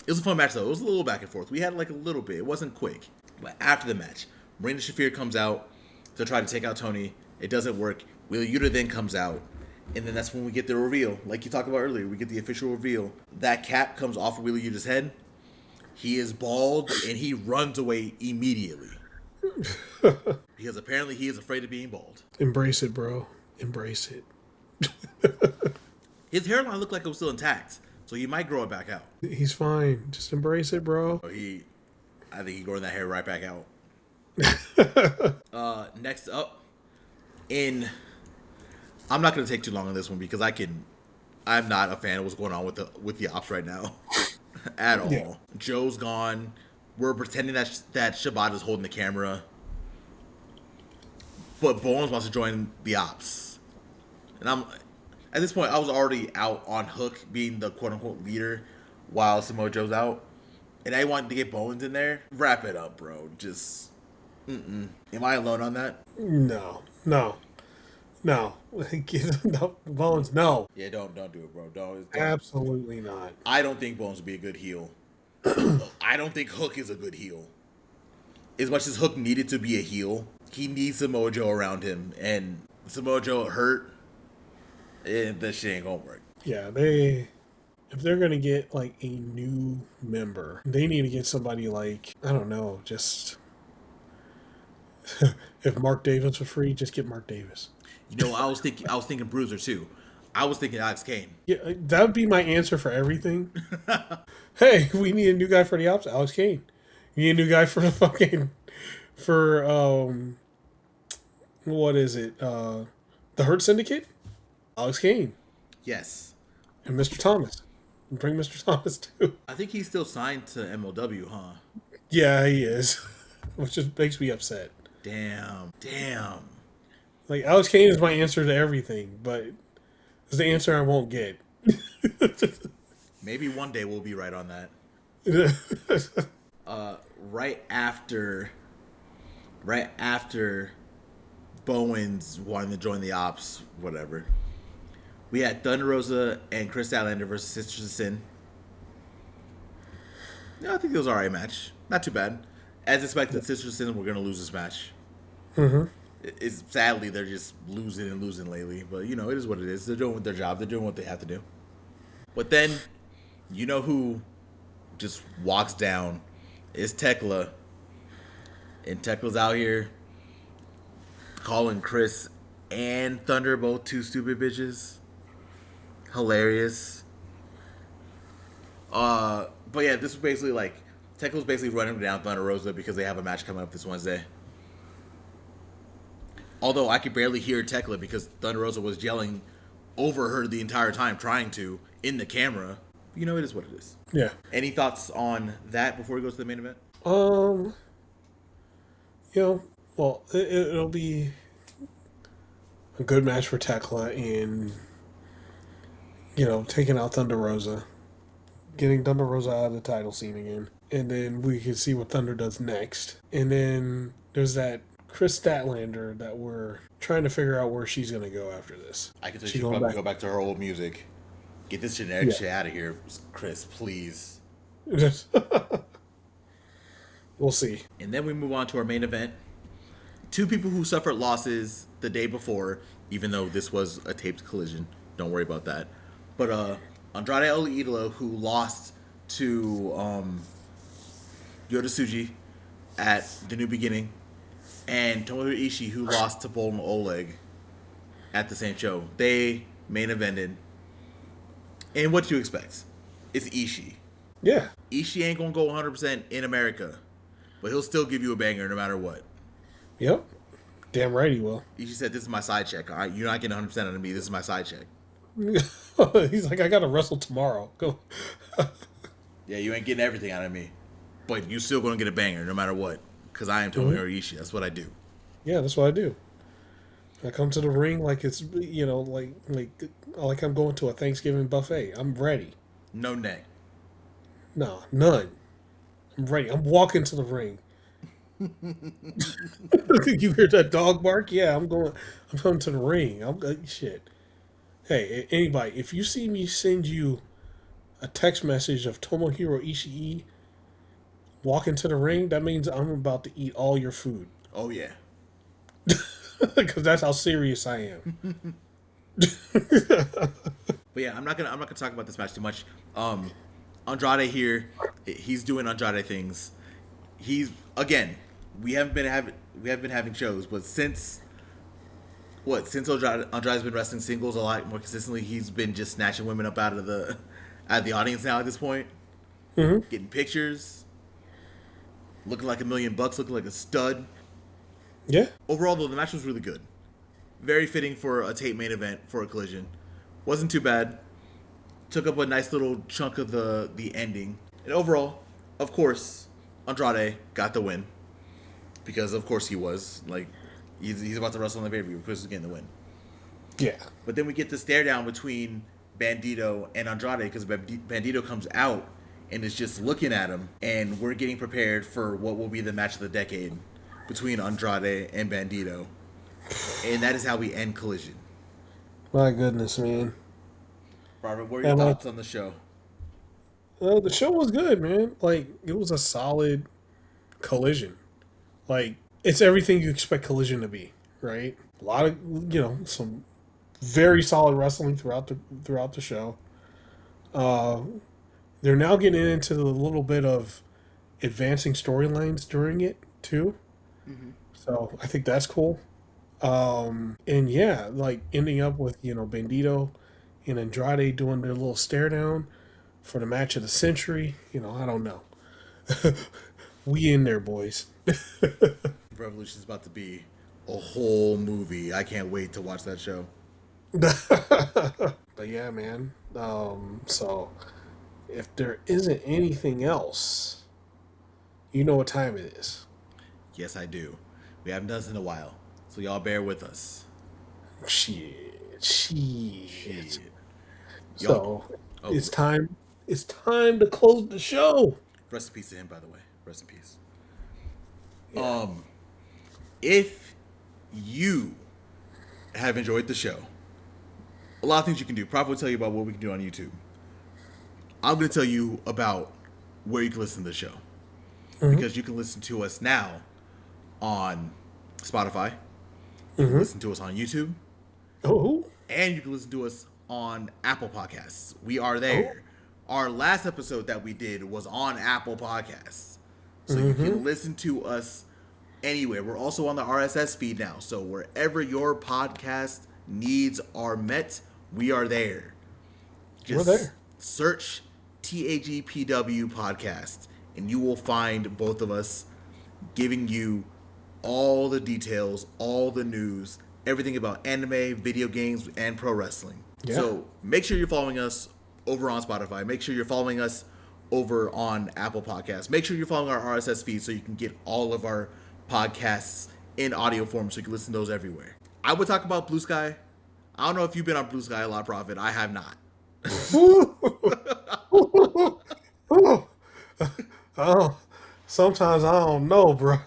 It was a fun match though. It was a little back and forth. We had like a little bit. It wasn't quick. But after the match, Marina Shafir comes out to try to take out Tony. It doesn't work. Wheeler Yuta then comes out. And then that's when we get the reveal. Like you talked about earlier, we get the official reveal. That cap comes off of Wheeler Yuta's head. He is bald, and he runs away immediately. Because apparently he is afraid of being bald. Embrace it, bro. Embrace it. His hairline looked like it was still intact, so he might grow it back out. He's fine. Just embrace it, bro. I think he's growing that hair right back out. Next up, I'm not going to take too long on this one because I'm not a fan of what's going on with the ops right now. At all. Yeah. Joe's gone. We're pretending that Shibata's holding the camera. But Bowens wants to join the ops. And at this point, I was already out on Hook being the quote-unquote leader while Samoa Joe's out. And I wanted to get Bowens in there. Wrap it up, bro. Just, Am I alone on that? No. No, Bones, no. Yeah, don't do it, bro. Don't. Absolutely not. I don't think Bones would be a good heel. I don't think Hook is a good heel. As much as Hook needed to be a heel, he needs Samoa Joe around him, and Samoa Joe hurt, and that shit ain't gonna work. Yeah, if they're gonna get like a new member, they need to get somebody like, I don't know, just if Mark Davis was free, just get Mark Davis. You know, I was thinking Bruiser too. I was thinking Alex Kane. Yeah, that would be my answer for everything. Hey, we need a new guy for the ops. Alex Kane. You need a new guy for the what is it? The Hurt Syndicate? Alex Kane. Yes. And Mr. Thomas. Bring Mr. Thomas too. I think he's still signed to MLW, huh? Yeah, he is. Which just makes me upset. Damn. Like, Alex Kane is my answer to everything, but it's the answer I won't get. Maybe one day we'll be right on that. Right after Bowens wanting to join the ops, whatever, we had Thunder Rosa and Chris Statlander versus Sisters of Sin. Yeah, I think it was an alright match. Not too bad. As expected, Sisters of Sin were going to lose this match. Mm-hmm. Sadly, they're just losing lately. But, you know, it is what it is. They're doing their job. They're doing what they have to do. But then, you know who just walks down is Thekla. And Tekla's out here calling Chris and Thunder both two stupid bitches. Hilarious. But yeah, this was basically like, Tekla's basically running down Thunder Rosa because they have a match coming up this Wednesday. Although I could barely hear Thekla because Thunder Rosa was yelling over her the entire time, trying to, in the camera. You know, it is what it is. Yeah. Any thoughts on that before we go to the main event? It'll be a good match for Thekla in, taking out Thunder Rosa, getting Thunder Rosa out of the title scene again. And then we can see what Thunder does next. And then there's that Chris Statlander that we're trying to figure out where she's going to go after this. I can tell she'll probably go back to her old music. Get this generic shit out of here, Chris, please. We'll see. And then we move on to our main event. Two people who suffered losses the day before, even though this was a taped collision. Don't worry about that. But Andrade El Idolo, who lost to Yota Tsuji at the New Beginning, and Tomohiro Ishii, who lost to Bolin Oleg at the same show. They main evented. And what do you expect? It's Ishii. Yeah. Ishii ain't gonna go 100% in America, but he'll still give you a banger no matter what. Yep. Damn right he will. Ishii said, "This is my side check. All right, you're not getting 100% out of me. This is my side check." He's like, I gotta wrestle tomorrow. Go. Yeah, you ain't getting everything out of me, but you still gonna get a banger no matter what, because I am Tomohiro Ishii. That's what I do. Yeah, that's what I do. I come to the ring like it's like I'm going to a Thanksgiving buffet. I'm ready. No neck. No, none. I'm ready. I'm walking to the ring. You hear that dog bark? Yeah, I'm going. I'm coming to the ring. Shit. Hey, anybody, if you see me send you a text message of Tomohiro Ishii walking to the ring, that means I'm about to eat all your food. Oh yeah. Because that's how serious I am. But yeah, I'm not gonna talk about this match too much. Andrade here, he's doing Andrade things. He's again, we haven't been having shows, but since Andrade's been wrestling singles a lot more consistently, he's been just snatching women up out of the audience now at this point, getting pictures, looking like $1 million, looking like a stud. Yeah. Overall, though, the match was really good. Very fitting for a tape main event for a Collision. Wasn't too bad. Took up a nice little chunk of the ending. And overall, of course, Andrade got the win. Because, of course, he was. Like, he's about to wrestle on the pay-per-view. Of course, he's getting the win. Yeah. But then we get the stare down between Bandito and Andrade because Bandito comes out and is just looking at him. And we're getting prepared for what will be the match of the decade between Andrade and Bandito. And that is how we end Collision. My goodness, man. Robert, what are your thoughts on the show? The show was good, man. Like, it was a solid Collision. Like, it's everything you expect Collision to be, right? A lot of, some very solid wrestling throughout the show. They're now getting into a little bit of advancing storylines during it, too. Mm-hmm. So, I think that's cool. And yeah, like ending up with, Bandito and Andrade doing their little stare down for the match of the century. I don't know. We in there, boys. Revolution's about to be a whole movie. I can't wait to watch that show. But yeah, man. So if there isn't anything else, you know what time it is. Yes, I do. We haven't done this in a while. So y'all bear with us. Shit. So it's time. It's time to close the show. Rest in peace to him, by the way. Rest in peace. Yeah. If you have enjoyed the show, a lot of things you can do. Prof will tell you about what we can do on YouTube. I'm going to tell you about where you can listen to the show. Mm-hmm. Because you can listen to us now on Spotify. You can listen to us on YouTube. Oh. And you can listen to us on Apple Podcasts. We are there. Oh. Our last episode that we did was on Apple Podcasts. So you can listen to us anywhere. We're also on the RSS feed now. So wherever your podcast needs are met, we are there. We're there. Search TAGPW Podcast, and you will find both of us giving you all the details, all the news, everything about anime, video games, and pro wrestling. Yeah. So make sure you're following us over on Spotify. Make sure you're following us over on Apple Podcasts. Make sure you're following our RSS feed so you can get all of our podcasts in audio form so you can listen to those everywhere. I would talk about Blue Sky. I don't know if you've been on Blue Sky a lot, Prophet. I have not. Oh, sometimes I don't know, bro.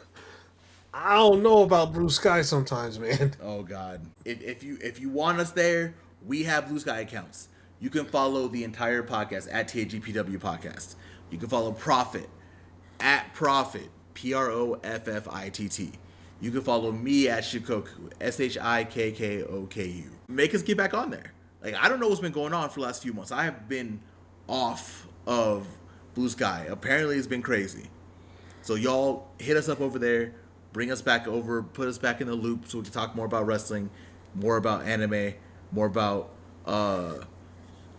I don't know about Blue Sky sometimes, man. Oh God! If you want us there, we have Blue Sky accounts. You can follow the entire podcast at TAGPW Podcast. You can follow Prophet at Prophet PROFFITT. You can follow me at Shikoku SHIKKOKU. Make us get back on there. Like, I don't know what's been going on for the last few months. I have been off of Blue Sky. Apparently, it's been crazy. So y'all hit us up over there, bring us back over, put us back in the loop so we can talk more about wrestling, more about anime, more about uh,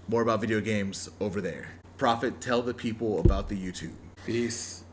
more about video games over there. Prophet, tell the people about the YouTube. Peace.